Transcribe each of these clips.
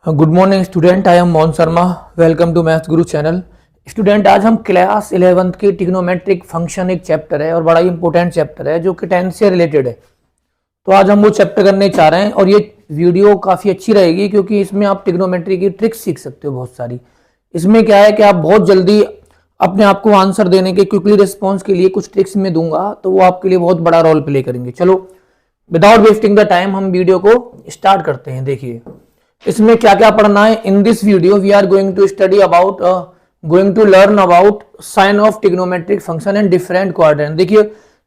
Good morning student, I am Mohan Sharma. Welcome to maths Guru channel. Student, आज हम class 11th की trigonometric function एक chapter है और बड़ा ही इंपॉर्टेंट चैप्टर है जो कि 10th से रिलेटेड है। तो आज हम वो चैप्टर करने चाह रहे हैं और ये वीडियो काफ़ी अच्छी रहेगी क्योंकि इसमें आप ट्रिग्नोमेट्री की ट्रिक्स सीख सकते हो बहुत सारी। इसमें क्या है कि आप बहुत जल्दी अपने आप को आंसर देने के क्विकली रिस्पॉन्स के लिए कुछ ट्रिक्स में दूंगा तो वो आपके लिए बहुत बड़ा रोल प्ले करेंगे। चलो विदाउट वेस्टिंग द टाइम हम वीडियो को स्टार्ट करते हैं। देखिए इसमें क्या क्या पढ़ना है। In this video we are going to study about going to learn about sign of trigonometric function and different quadrant. देखिए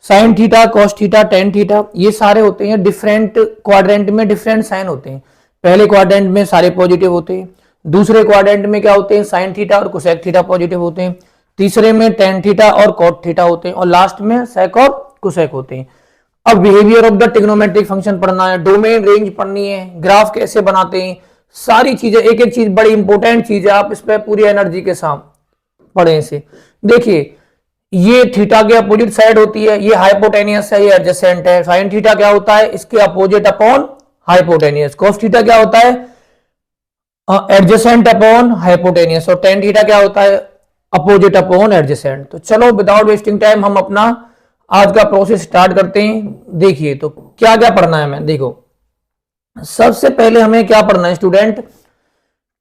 sine theta, cos theta, tan theta ये सारे होते हैं डिफरेंट क्वाड्रेंट में, डिफरेंट साइन होते हैं। पहले क्वाड्रेंट में सारे पॉजिटिव होते हैं, दूसरे क्वाड्रेंट में क्या होते हैं, साइन थीटा और कोसेक थीटा पॉजिटिव होते हैं, तीसरे में टेन थीटा और कॉट थीटा होते हैं और लास्ट में सेक और कोसेक होते हैं। अब behaviour of the trigonometric function पढ़ना है, डोमेन रेंज पढ़नी है, ग्राफ कैसे बनाते हैं, सारी चीजें एक एक चीज बड़ी इंपॉर्टेंट चीज है। आप इस पे पूरी एनर्जी के साथ पढ़ें इसे। देखिए ये थीटा के अपोजिट साइड होती है, ये हाइपोटेनियस है, ये एडजेसेंट है। साइन थीटा क्या होता है, इसके opposite upon hypotenuse. Cos theta क्या होता है, एडजेसेंट अपॉन हाइपोटेनियस। और टेन थीटा क्या होता है, अपोजिट अपॉन एडजेसेंट। तो चलो विदाउट वेस्टिंग टाइम हम अपना आज का प्रोसेस स्टार्ट करते हैं। देखिए तो क्या क्या पढ़ना है मैं, देखो सबसे पहले हमें क्या पढ़ना है स्टूडेंट,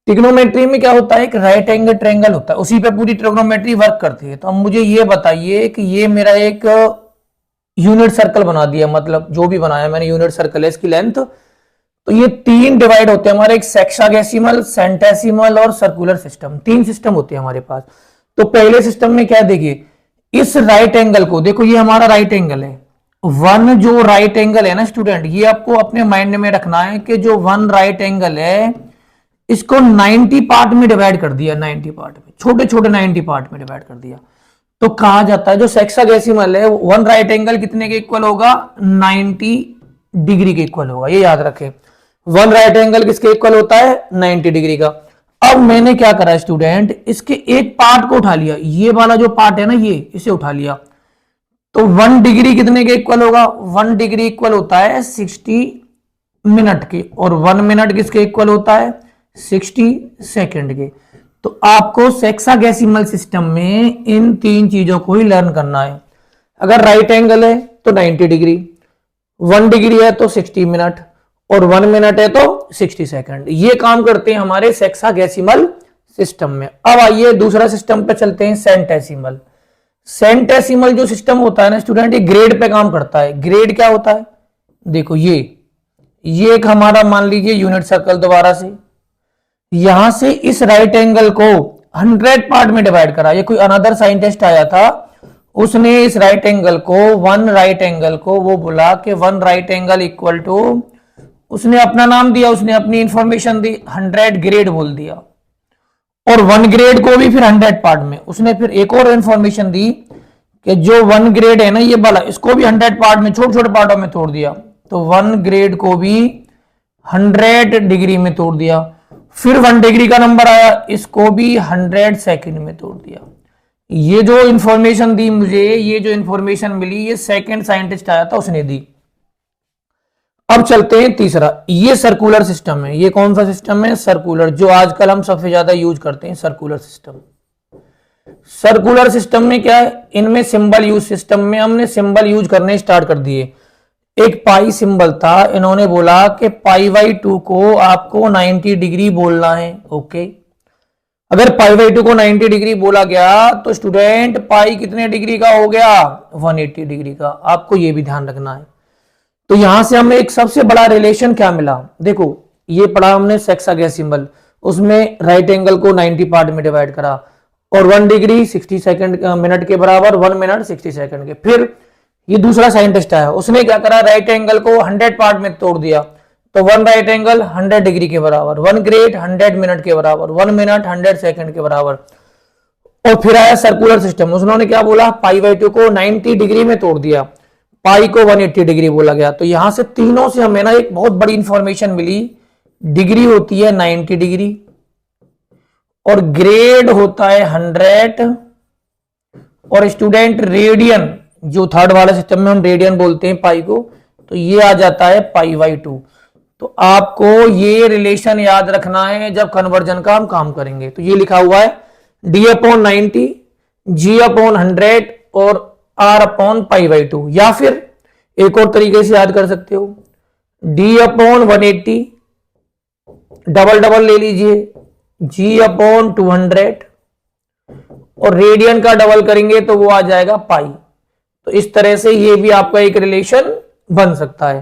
ट्रिग्नोमेट्री में क्या होता है, एक राइट एंगल ट्रायंगल होता है, उसी पे पूरी ट्रिग्नोमेट्री वर्क करती है। तो अब मुझे ये बताइए कि ये मेरा एक यूनिट सर्कल बना दिया, मतलब जो भी बनाया मैंने यूनिट सर्कल है, इसकी लेंथ। तो ये तीन डिवाइड होते हैं हमारे, एक सेक्साडेसिमल, सेंटेसिमल और सर्कुलर सिस्टम। तीन सिस्टम होते हैं हमारे पास। तो पहले सिस्टम में क्या है, देखिए इस राइट एंगल को देखो, ये हमारा राइट एंगल है। वन जो राइट एंगल है ना स्टूडेंट, ये आपको अपने माइंड में रखना है कि जो वन राइट एंगल है इसको 90 पार्ट में डिवाइड कर दिया, 90 पार्ट में, छोटे छोटे 90 पार्ट में डिवाइड कर दिया। तो कहा जाता है जो सेक्साडेसिमल है वन राइट एंगल कितने के इक्वल होगा, 90 डिग्री के इक्वल होगा। ये याद रखें, वन राइट एंगल किसके इक्वल होता है, 90 डिग्री का। अब मैंने क्या करा स्टूडेंट, इसके एक पार्ट को उठा लिया, ये वाला जो पार्ट है ना, ये इसे उठा लिया। तो 1 डिग्री कितने के इक्वल होगा, 1 डिग्री इक्वल होता है 60 मिनट के, और 1 मिनट किसके इक्वल होता है, 60 सेकंड के। तो आपको सेक्साडेसिमल सिस्टम में इन तीन चीजों को ही लर्न करना है। अगर राइट एंगल है तो 90 डिग्री, 1 डिग्री है तो 60 मिनट, और 1 मिनट है तो 60 सेकंड। ये काम करते हैं हमारे सेक्साडेसिमल सिस्टम में। अब आइए दूसरा सिस्टम पे चलते हैं, सेंटेसिमल। सेंटेसिमल जो सिस्टम होता है ना स्टूडेंट, ये ग्रेड पे काम करता है। ग्रेड क्या होता है, देखो ये एक हमारा मान लीजिए यूनिट सर्कल, दोबारा से यहां से इस राइट एंगल को 100 पार्ट में डिवाइड करा। ये कोई अनदर साइंटिस्ट आया था, उसने इस राइट एंगल को, वन राइट एंगल को वो बोला कि one right angle equal to, उसने अपना नाम दिया, उसने अपनी इंफॉर्मेशन दी, 100 ग्रेड बोल दिया। और 1 ग्रेड को भी फिर 100 पार्ट में, उसने फिर एक और इंफॉर्मेशन दी कि जो 1 ग्रेड है ना ये वाला, इसको भी 100 पार्ट में, छोटे छोटे पार्टों में तोड़ दिया। तो 1 ग्रेड को भी 100 डिग्री में तोड़ दिया। फिर 1 डिग्री का नंबर आया, इसको भी 100 सेकंड में तोड़ दिया। ये जो इंफॉर्मेशन दी मुझे, ये जो इंफॉर्मेशन मिली, ये सेकंड साइंटिस्ट आया था उसने दी। अब चलते हैं तीसरा, ये सर्कुलर सिस्टम है। ये कौन सा सिस्टम है, सर्कुलर, जो आजकल हम सबसे ज्यादा यूज करते हैं, सर्कुलर सिस्टम। सर्कुलर सिस्टम में क्या है, इनमें सिंबल यूज, सिस्टम में हमने सिंबल यूज करने स्टार्ट कर दिए। एक पाई सिंबल था, इन्होंने बोला कि π/2 को आपको 90 डिग्री बोलना है। ओके, अगर π/2 को 90 डिग्री बोला गया तो स्टूडेंट पाई कितने डिग्री का हो गया, 180 डिग्री का। आपको यह भी ध्यान रखना है। तो यहां से हमें एक सबसे बड़ा रिलेशन क्या मिला, देखो ये पढ़ा हमने सेक्साडेसिमल, उसमें राइट एंगल को 90 पार्ट में डिवाइड करा, और 1 डिग्री 60 सेकंड मिनट के बराबर, 1 मिनट 60 सेकंड के। फिर ये दूसरा साइंटिस्ट आया, उसने क्या करा, राइट एंगल को 100 पार्ट में तोड़ दिया। तो 1 राइट एंगल 100 डिग्री के बराबर, 1 ग्रेड 100 मिनट के बराबर, 1 मिनट 100 सेकंड के बराबर। और फिर आया सर्कुलर सिस्टम, उन्होंने क्या बोला, π/2 को 90 डिग्री में तोड़ दिया, पाई को 180 डिग्री बोला गया। तो यहां से तीनों से हमें ना एक बहुत बड़ी इंफॉर्मेशन मिली। डिग्री होती है 90 डिग्री, और ग्रेड होता है 100, और स्टूडेंट रेडियन, जो थर्ड वाले सिस्टम में हम रेडियन बोलते हैं पाई को, तो ये आ जाता है π/2। तो आपको ये रिलेशन याद रखना है जब कन्वर्जन का हम काम करेंगे। तो ये लिखा हुआ है d/90, g/100 और r/π/2, या फिर एक और तरीके से याद कर सकते हो, d/180 डबल डबल ले लीजिए, g/200 और रेडियन का डबल करेंगे तो वो आ जाएगा पाई। तो इस तरह से ये भी आपका एक रिलेशन बन सकता है।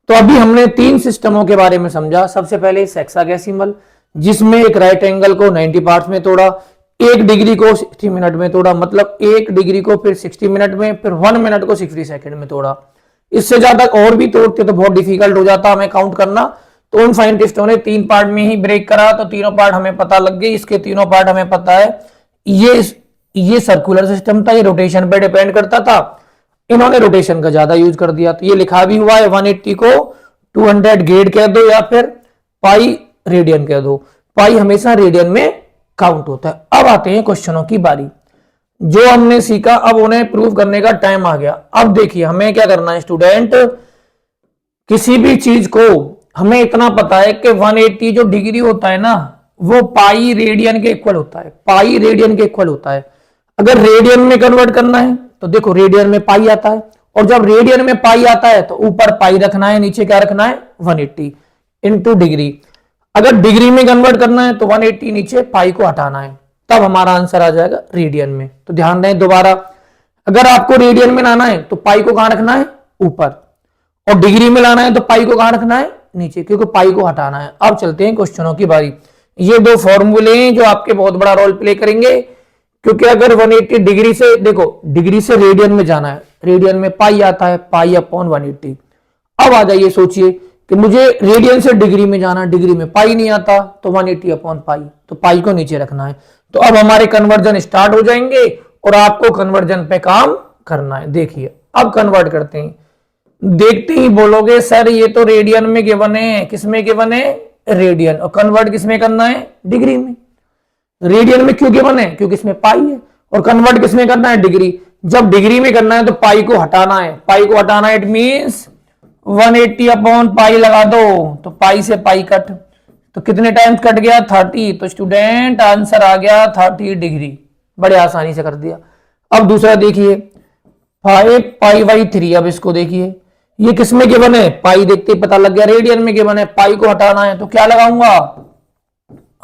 तो अभी हमने 3 सिस्टमों के बारे में समझा। सबसे पहले सेक्सागेसिमल, जिसमें एक राइट एंगल को 90 पार्ट्स में तोड़ा, 1 डिग्री को 60 मिनट में तोड़ा, मतलब 1 डिग्री को फिर 60 मिनट में, फिर 1 मिनट को 60 सेकंड में तोड़ा। इससे ज्यादा और भी तोड़ते तो बहुत डिफिकल्ट हो जाता हमें काउंट करना। तो उन साइंटिस्टों ने 3 पार्ट में ही ब्रेक करा, तो तीनों पार्ट हमें पता लग गए। इसके तीनों पार्ट हमें पता है। ये सर्कुलर सिस्टम था, ये रोटेशन पे डिपेंड करता था। इन्होंने रोटेशन का ज्यादा यूज कर दिया। तो ये लिखा भी हुआ है 180 को 200 ग्रेड कह दो या फिर पाई रेडियन कह दो। पाई हमेशा रेडियन में काउंट होता है। अब आते हैं क्वेश्चनों की बारी। जो हमने सीखा अब उन्हें प्रूव करने का टाइम आ गया। अब देखिए हमें क्या करना है स्टूडेंट, किसी भी चीज को हमें इतना पता है कि 180 जो डिग्री होता है ना, वो पाई रेडियन के इक्वल होता है। पाई रेडियन के इक्वल होता है। अगर रेडियन में कन्वर्ट करना है तो देखो रेडियन में पाई आता है, और जब रेडियन में पाई आता है तो ऊपर पाई रखना है, नीचे क्या रखना है 180 इंटू डिग्री। अगर डिग्री में कन्वर्ट करना है तो 180 नीचे पाई को हटाना है, तब हमारा आंसर आ जाएगा रेडियन में। तो ध्यान दें दोबारा, अगर आपको रेडियन में लाना है तो पाई को कहां रखना है ऊपर, और डिग्री में लाना है तो पाई को कहां रखना है नीचे, क्योंकि पाई को हटाना है। अब चलते हैं क्वेश्चनों की बारी। ये 2 फॉर्मूले हैं जो आपके बहुत बड़ा रोल प्ले करेंगे, क्योंकि अगर 180 डिग्री से, देखो डिग्री से रेडियन में जाना है, रेडियन में पाई आता है, पाई अपॉन 180। अब आ जाइए सोचिए कि मुझे रेडियन से डिग्री में जाना, डिग्री में पाई नहीं आता, तो 180 अपॉन पाई, तो पाई को नीचे रखना है। तो अब हमारे कन्वर्जन स्टार्ट हो जाएंगे और आपको कन्वर्जन पे काम करना है। देखिए अब कन्वर्ट करते हैं। देखते ही बोलोगे सर ये तो रेडियन में गिवन है। किसमें गिवन है? रेडियन। और कन्वर्ट किसमें करना है? डिग्री में। रेडियन में क्यों गिवन है? क्योंकि इसमें पाई है। और कन्वर्ट किसमें करना है? डिग्री। जब डिग्री में करना है तो पाई को हटाना है। पाई को हटाना है, इट मींस 180 अपॉन पाई लगा दो, तो पाई से पाई कट, तो कितने टाइम्स कट गया? 30। तो स्टूडेंट आंसर आ गया 30 डिग्री। बड़े आसानी से कर दिया। अब दूसरा देखिए 5 पाई बाई 3। अब इसको देखिए, ये किसमें गिवन है? पाई देखते ही पता लग गया रेडियन में गिवन है। पाई को हटाना है तो क्या लगाऊंगा?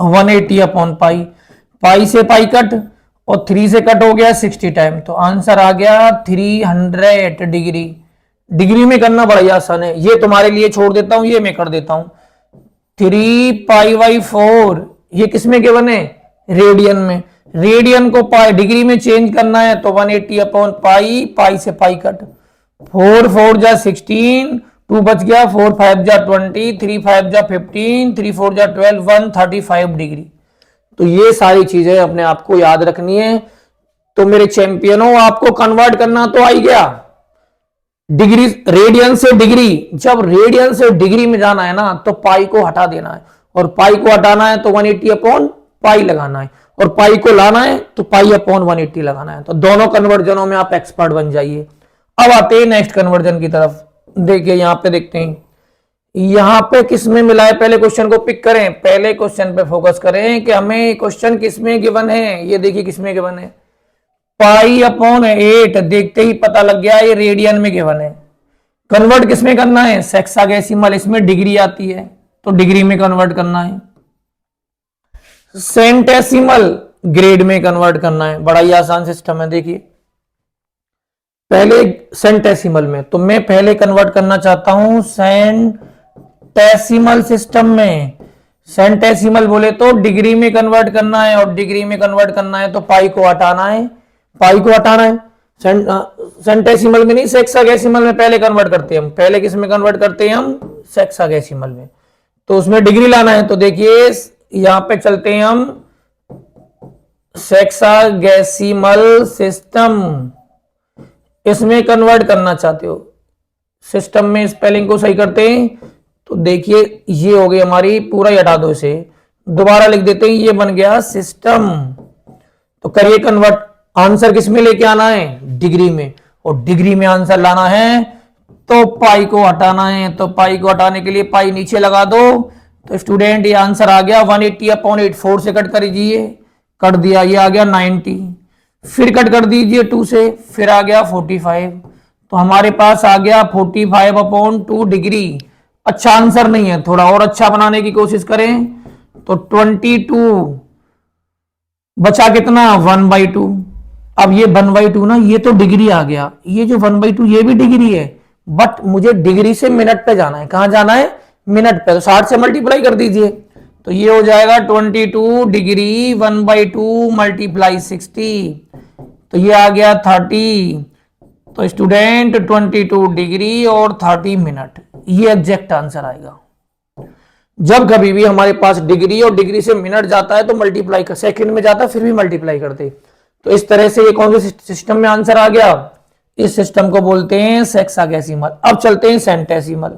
180 अपॉन पाई। पाई से पाई कट और 3 से कट हो गया 60 टाइम, तो आंसर आ गया 300 डिग्री। डिग्री में करना बड़ा ही आसान है, ये तुम्हारे लिए छोड़ देता हूं, ये मैं कर देता हूं। 3 पाई बाई 4 ये किसमें गिवन है? रेडियन में। रेडियन को पाई डिग्री में चेंज करना है तो 180 अपॉन पाई, पाई से पाई कट। 4 4 जा 16, 2 बच गया, 4 5 जा 20, 3 5 जा 15, 3 4 जा 12, 135 डिग्री। तो ये सारी चीजें अपने आप को याद रखनी है। तो मेरे चैंपियनों, आपको कन्वर्ट करना तो आ ही गया। डिग्री, रेडियन से डिग्री, जब रेडियन से डिग्री में जाना है ना तो पाई को हटा देना है, और पाई को हटाना है तो 180 अपॉन पाई लगाना है, और पाई को लाना है तो पाई अपॉन 180 लगाना है। तो दोनों कन्वर्जनों में आप एक्सपर्ट बन जाइए। अब आते हैं नेक्स्ट कन्वर्जन की तरफ। देखिए यहां पे देखते हैं, यहां पे किस में मिला है। पहले क्वेश्चन को पिक करें, पहले क्वेश्चन पे फोकस करें कि हमें क्वेश्चन किसमें गिवन है। ये देखिए किसमें गिवन है, पाई अपॉन 8। देखते ही पता लग गया ये रेडियन में गिवन है। कन्वर्ट किसमें करना है? सेक्सागेसिमल, इसमें डिग्री आती है तो डिग्री में कन्वर्ट करना है। सेंटेसिमल ग्रेड में कन्वर्ट करना है। बड़ा ही आसान सिस्टम है। देखिए पहले सेंटेसिमल में, तो मैं पहले कन्वर्ट करना चाहता हूं सेंटेसिमल सिस्टम में। सेंटेसिमल बोले तो डिग्री में कन्वर्ट करना है, और डिग्री में कन्वर्ट करना है तो पाई को हटाना है, पाई को हटाना है। सेंटेसिमल में नहीं, सेक्सागेसिमल में पहले कन्वर्ट करते हैं हम। पहले किस में कन्वर्ट करते हैं हम? सेक्सागेसिमल में। तो उसमें डिग्री लाना है। तो देखिए यहां पे चलते हैं हम सेक्सागेसिमल सिस्टम, इसमें कन्वर्ट करना चाहते हो। सिस्टम में स्पेलिंग को सही करते हैं तो देखिए ये हो गई हमारी, पूरा ही हटा दो इसे, दोबारा लिख देते हैं, ये बन गया सिस्टम। तो करिए कन्वर्ट। आंसर किस में लेके आना है? डिग्री में। और डिग्री में आंसर लाना है तो पाई को हटाना है, तो पाई को हटाने के लिए पाई नीचे लगा दो। तो स्टूडेंट ये आंसर आ गया 180/8, 4 से कट कर दीजिए, कर दिया, ये आ गया 90। फिर कट कर दीजिए 2 से, फिर आ गया 45। तो हमारे पास आ गया 45/2 डिग्री। अच्छा आंसर नहीं है, थोड़ा और अच्छा बनाने की कोशिश करें। तो 22 बचा कितना 1/2। अब ये 1/2 ना, ये तो डिग्री आ गया, ये जो 1/2 ये भी डिग्री है, बट मुझे डिग्री से मिनट पे जाना है। कहां जाना है? मिनट पे। तो 60 से मल्टीप्लाई कर दीजिए, तो ये हो जाएगा 22 डिग्री 1/2 मल्टीप्लाई 60, तो ये आ गया 30। तो स्टूडेंट 22 डिग्री और 30 मिनट, ये एग्जैक्ट आंसर आएगा। जब कभी भी हमारे पास डिग्री और डिग्री से मिनट जाता है तो मल्टीप्लाई कर, सेकंड में जाता है फिर भी मल्टीप्लाई करते। तो इस तरह से ये कौन से सिस्टम में आंसर आ गया? इस सिस्टम को बोलते हैं सेक्सागेसिमल। अब चलते हैं सेंटेसिमल।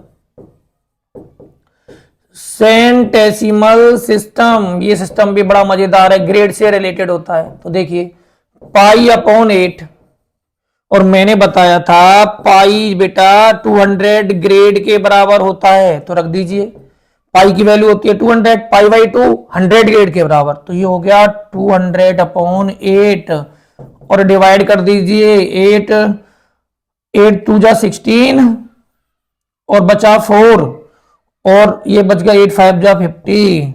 सेंटेसिमल सिस्टम, ये सिस्टम भी बड़ा मजेदार है, ग्रेड से रिलेटेड होता है। तो देखिए π/8, और मैंने बताया था पाई बेटा 200 ग्रेड के बराबर होता है, तो रख दीजिए पाई की वैल्यू होती है 200, π/2 100 ग्रेड के बराबर, तो ये हो गया 200/8 और डिवाइड कर दीजिए 8 2 जा 16 और बचा 4 और ये बच गया 8 5 जा 50।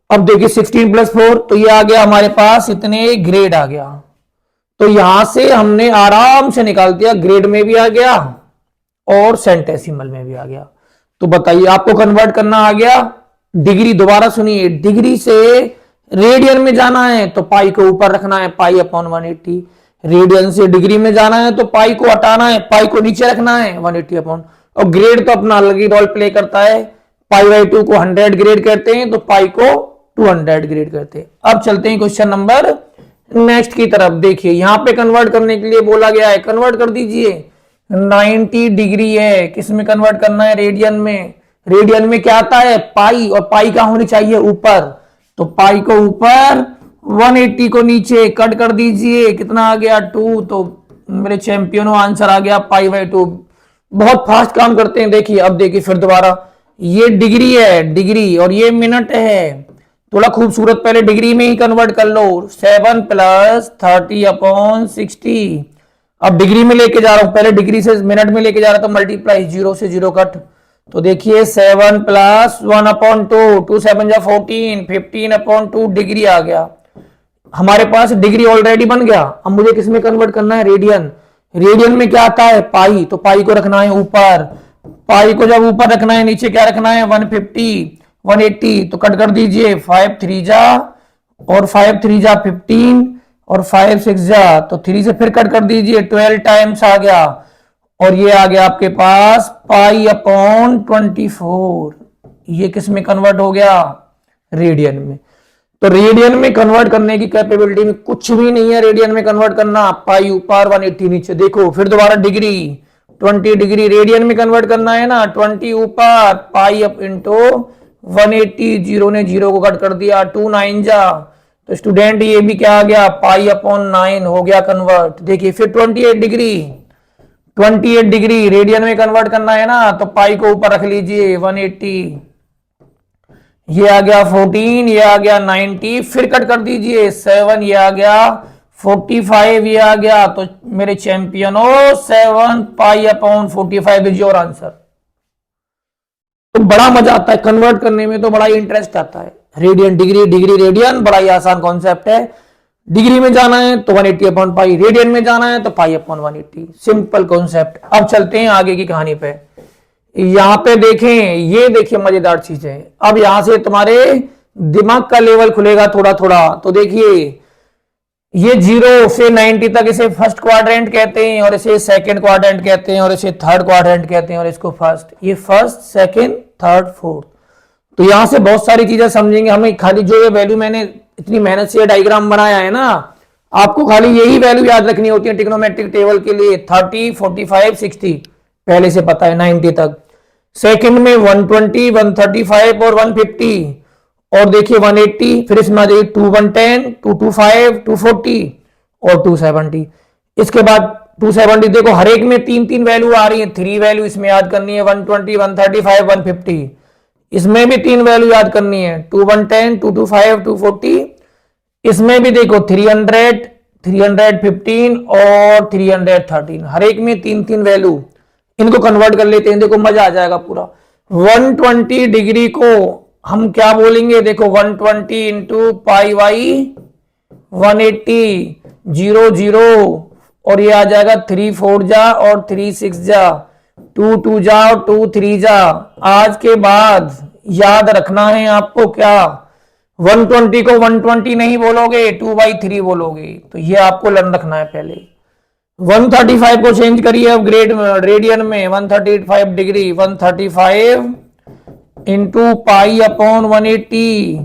अब देखिए 16 + 4, तो ये आ गया हमारे पास इतने ग्रेड आ गया। तो यहां से हमने आराम से निकाल दिया, ग्रेड में भी आ गया और सेंटेसिमल में भी आ गया। तो बताइए आपको कन्वर्ट करना आ गया डिग्री, दोबारा सुनिए, डिग्री से रेडियन में जाना है तो पाई को ऊपर रखना है, π/180। रेडियन से डिग्री में जाना है तो पाई को हटाना है, पाई को नीचे रखना है 180/। और ग्रेड तो अपना अलग ही रोल प्ले करता है, π/2 को 100 ग्रेड कहते हैं तो पाई को 200 ग्रेड कहते हैं। अब चलते हैं क्वेश्चन नंबर नेक्स्ट की तरफ। देखिए यहां पे कन्वर्ट करने के लिए बोला गया है, कन्वर्ट कर दीजिए। 90 डिग्री है, किस में कन्वर्ट करना है? रेडियन में। रेडियन में क्या आता है? पाई, और पाई कहां होनी चाहिए? ऊपर। तो पाई को ऊपर, 180 को नीचे, कट कर दीजिए, कितना आ गया 2। तो मेरे चैंपियनों आंसर आ गया π/2। बहुत फास्ट काम करते हैं। देखिए अब देखिए फिर दोबारा, ये डिग्री है, डिग्री, और ये मिनट है। थोड़ा खूबसूरत पहले डिग्री में ही कन्वर्ट कर लो, 7 + 30/60। अब डिग्री में लेके जा रहा हूं, पहले डिग्री से मिनट में लेके जा रहा था, तो मल्टीप्लाई 0 से 0 कट। तो देखिए 7 + 1/2, 2 7 जा 14, 15/2 डिग्री आ गया। हमारे पास डिग्री ऑलरेडी बन गया। अब मुझे किस में कन्वर्ट करना है? रेडियन। रेडियन में क्या आता है? पाई, तो पाई को रखना है ऊपर। पाई को जब ऊपर रखना है, नीचे क्या रखना है? 150 180, तो कट कर दीजिए, 5 3 जा और 5 3 जा 15 और 5 6 जा, तो 3 से फिर कट कर दीजिए, 12 टाइम्स आ गया। और ये आ गया आपके पास π/24। ये किस में कन्वर्ट हो गया? रेडियन में। तो रेडियन में कन्वर्ट करने की कैपेबिलिटी में कुछ भी नहीं है। रेडियन में कन्वर्ट करना, पाई ऊपर 180 नीचे। देखो फिर दोबारा डिग्री, 20 डिग्री रेडियन में कन्वर्ट करना है ना, 20 ऊपर, पाई अप इंटू 180, 0 ने 0 को कट कर दिया, 2 9 जा। तो स्टूडेंट ये भी क्या आ गया? π/9 हो गया कन्वर्ट। देखिए फिर 28 डिग्री, 28 डिग्री रेडियन में कन्वर्ट करना है ना, तो पाई को ऊपर रख लीजिए 180, ये आ गया 14, ये आ गया 90, फिर कट कर दीजिए 7, ये आ गया 45, ये आ गया। तो मेरे चैंपियनों 7 π/45 इज योर आंसर। तो बड़ा मजा आता है कन्वर्ट करने में, तो बड़ा ही इंटरेस्ट आता है। रेडियन डिग्री, डिग्री रेडियन, बड़ा ही आसान कॉन्सेप्ट है। डिग्री में जाना है तो 180/पाई, रेडियन में जाना है तो π/180, सिंपल कॉन्सेप्ट। अब चलते हैं आगे की कहानी पे। यहां पे देखें, ये देखिए मजेदार चीज है। अब यहां से तुम्हारे दिमाग का लेवल खुलेगा थोड़ा थोड़ा। तो देखिए ये 0 से 90 तक इसे फर्स्ट क्वाड्रेंट कहते हैं, और इसे सेकंड क्वाड्रेंट कहते हैं, और इसे थर्ड क्वाड्रेंट कहते हैं, और इसको फर्स्ट, ये फर्स्ट सेकंड थर्ड फोर्थ। तो यहां से बहुत सारी चीजें समझेंगे। हमें खाली जो ये वैल्यू मैंने इतनी मेहनत से डायग्राम बनाया है ना, आपको खाली यही वैल्यू याद रखनी होती है ट्रिग्नोमेट्रिक टेबल के लिए। 30 45 60 पहले से पता है, 90 तक। सेकंड में 120 135 और 150, और देखिए 180, फिर इसमें आ जाइए 2 110 225 240 और 270। इसके बाद 270, देखो हर एक में तीन तीन वैल्यू आ रही है, 3 वैल्यू इसमें याद करनी है, 120, 135, 150, इसमें भी 3 वैल्यू याद करनी है, 2110, 225, 240, इसमें भी देखो 300, 315 और 313, हर एक में तीन तीन वैल्यू, इनको कन्वर्ट कर लेते हैं, देखो मजा आ जाएगा पूरा। 120 डिग्री को हम क्या बोलेंगे, देखो 120 इंटू पाई बाई 180, 0 0, और ये आ जाएगा 3 4 जा और 3 6 जा, 2 2 जा और 2 3 जा। आज के बाद याद रखना है आपको क्या, 120 को 120 नहीं बोलोगे, 2/3 बोलोगे, तो ये आपको लर्न रखना है पहले। 135 को चेंज करिए अब रेडियन में, 135 डिग्री, 135 इंटू पाई अपॉन 180,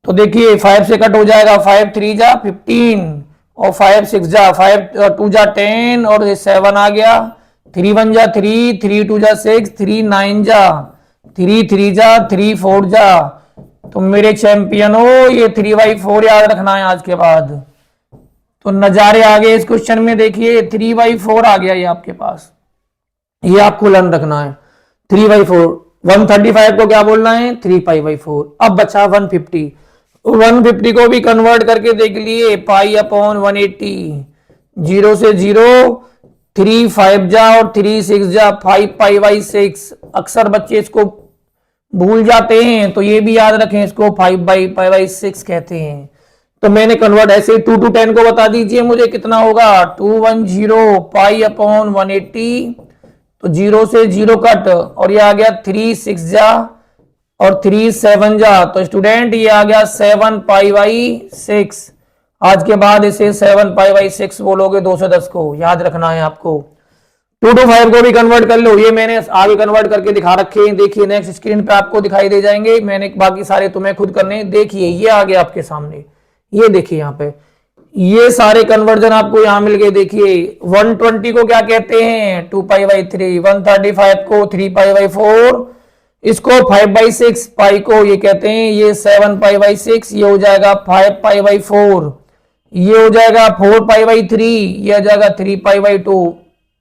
तो देखिए 5 से कट हो जाएगा, 5 3 जा 15 और 5 6 जा, 5 2 जा 10 और 7 आ गया, 3 1 जा 3, 3 2 जा 6, 3 9 जा, 3 3 जा 3 4 जा। तो मेरे चैंपियन हो, ये 3/4 याद रखना है आज के बाद। तो नजारे आ गए इस क्वेश्चन में, देखिए 3/4 आ गया ये आपके पास, ये आपको लर्न रखना है 3/4। 135 को क्या बोलना है, 3π/4। अब बचा 150, 150 को भी कन्वर्ट करके देख लिए, पाई अपॉन 180, 0 से 0, 3 5 जा और 3 6 जा, 5π/6। अक्सर बच्चे इसको भूल जाते हैं, तो ये भी याद रखें, इसको 5π/6 कहते हैं। तो मैंने कन्वर्ट ऐसे 2 to 10 को बता दीजिए मुझे कितना होगा, 210 पाई अपॉन 180, तो 0 से 0 कट, और ये आ गया 3 6 जा और 3 7 जा, तो स्टूडेंट ये आ गया 7π/6। आज के बाद इसे 7π/6 बोलोगे 210 को, याद रखना है आपको। 2 to 5 को भी कन्वर्ट कर लो, ये मैंने आगे कन्वर्ट करके दिखा रखे हैं, देखिए नेक्स्ट स्क्रीन पे आपको दिखाई दे जाएंगे, मैंने बाकी सारे तुम्हें खुद करने। देखिए ये आ गया आपके सामने, ये देखिए यहाँ पे ये सारे कन्वर्जन आपको यहाँ मिल गए। देखिए 120 को क्या कहते हैं, 2π/3, 135 को 3π/4, इसको 5/6, पाई को ये कहते हैं, ये 7π/6, ये हो जाएगा 5π/4, ये हो जाएगा 4π/3, ये आ जाएगा 3π/2।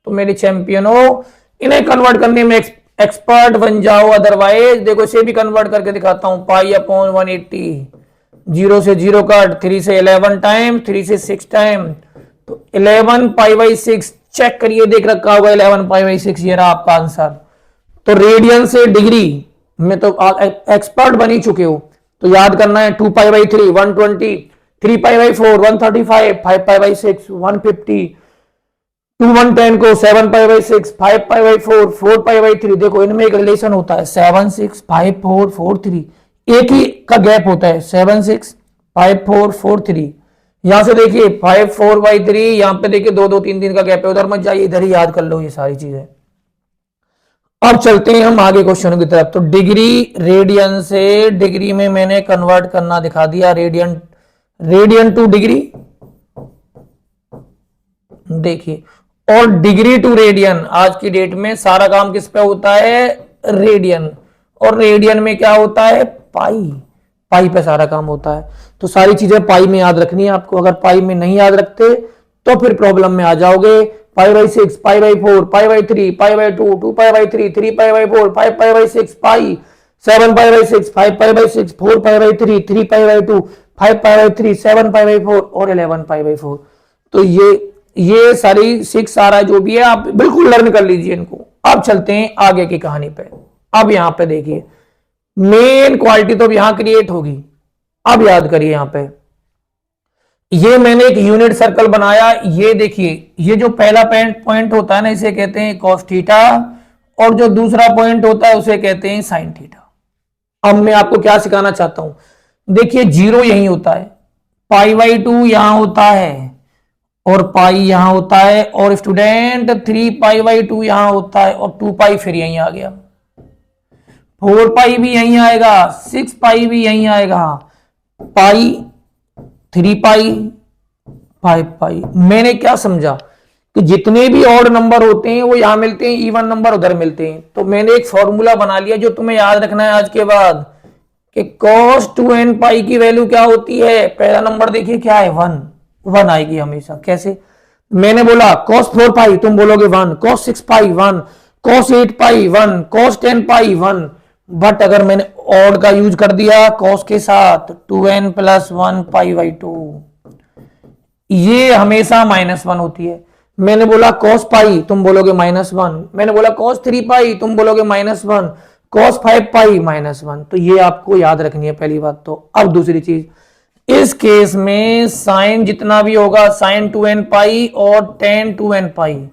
तो मेरे चैंपियन हो, इन्हें कन्वर्ट करने में एक्सपर्ट बन जाओ, अदरवाइज देखो इसे भी कन्वर्ट करके दिखाता हूं, पाई अपॉन 180, 0 से 0 कट, 3 से 11 टाइम, 3 से 6 टाइम, तो 11π/6 चेक करिए, देख रखा होगा 11π/6, ये रहा आपका आंसर। तो रेडियन से डिग्री में तो एक्सपर्ट बन ही चुके हो, तो याद करना है 2π/3, 120, 3π/4, 135, 5π/6, 150, 2110 को 7π/6, 5π/4, 4π/3, देखो इनमें एक रिलेशन होता है, 7 6 5 4 4 3, एक ही का गैप होता है, 7 6 5 4 4 3। यहां से देखिए 5 4/3, यहां पे देखिए 2 2 3 3 का गैप है, उधर मत जाइए, इधर ही याद कर लो ये सारी चीजें। अब चलते हैं हम आगे क्वेश्चन की तरफ। तो डिग्री रेडियन से डिग्री में मैंने कन्वर्ट करना दिखा दिया, रेडियन टू डिग्री, देखिए, और डिग्री टू रेडियन। आज की डेट में सारा काम किस पे होता है, रेडियन, और रेडियन में क्या होता है, पाई पे सारा काम होता है। तो सारी चीजें पाई में याद रखनी है आपको, अगर पाई में नहीं याद रखते तो फिर प्रॉब्लम में आ जाओगे। π/6, π/4, π/3, π/2, 2π/3, 3π/4, 5π/6, पाई, 7π/6, 5π/6, 4π/3, 3π/2, 5π/3, 7π/4 और 11π/4। तो ये सारी 6 आ रहा है, जो भी है आप बिल्कुल लर्न कर लीजिए इनको। अब चलते हैं आगे की कहानी पे। अब यहां पे देखिए मेन क्वालिटी तो यहां क्रिएट होगी। अब याद करिए यहां पे, ये मैंने एक यूनिट सर्कल बनाया, ये देखिए, ये जो पहला पॉइंट होता है ना, इसे कहते हैं cos थीटा, और जो दूसरा पॉइंट होता है उसे कहते हैं sin थीटा। अब मैं आपको क्या सिखाना चाहता हूं, देखिए 0 यहीं होता है, π/2 यहां होता है, और पाई यहां होता है, और स्टूडेंट 3π/2 यहां होता है, और 2π फिर यहीं आ गया, 4π भी यहीं आएगा, 6π भी यहीं आएगा, पाई, 3π, 5π। मैंने क्या समझा कि जितने भी ऑड नंबर होते हैं वो यहां मिलते हैं, इवन नंबर उधर मिलते हैं। तो मैंने एक फॉर्मूला बना लिया जो तुम्हें याद रखना है आज के बाद, कि cos 2nπ की वैल्यू क्या होती है। पहला नंबर देखिए क्या है, 1 आएगी हमेशा। कैसे, मैंने बोला cos 4 पाई, तुम बोलोगे 1, cos 6 pi 1, cos 8 pi 1, cos 10 pi 1। But अगर मैंने ऑड का यूज कर दिया cos के साथ 2n प्लस 1 पाई बाई 2, ये हमेशा -1 होती है। मैंने बोला cos पाई, तुम बोलोगे -1, मैंने बोला cos 3 पाई, तुम बोलोगे -1, cos 5 पाई -1। तो ये आपको याद रखनी है पहली बात तो। अब दूसरी चीज, इस केस में साइन जितना भी होगा, साइन 2n पाई और tan 2n पाई,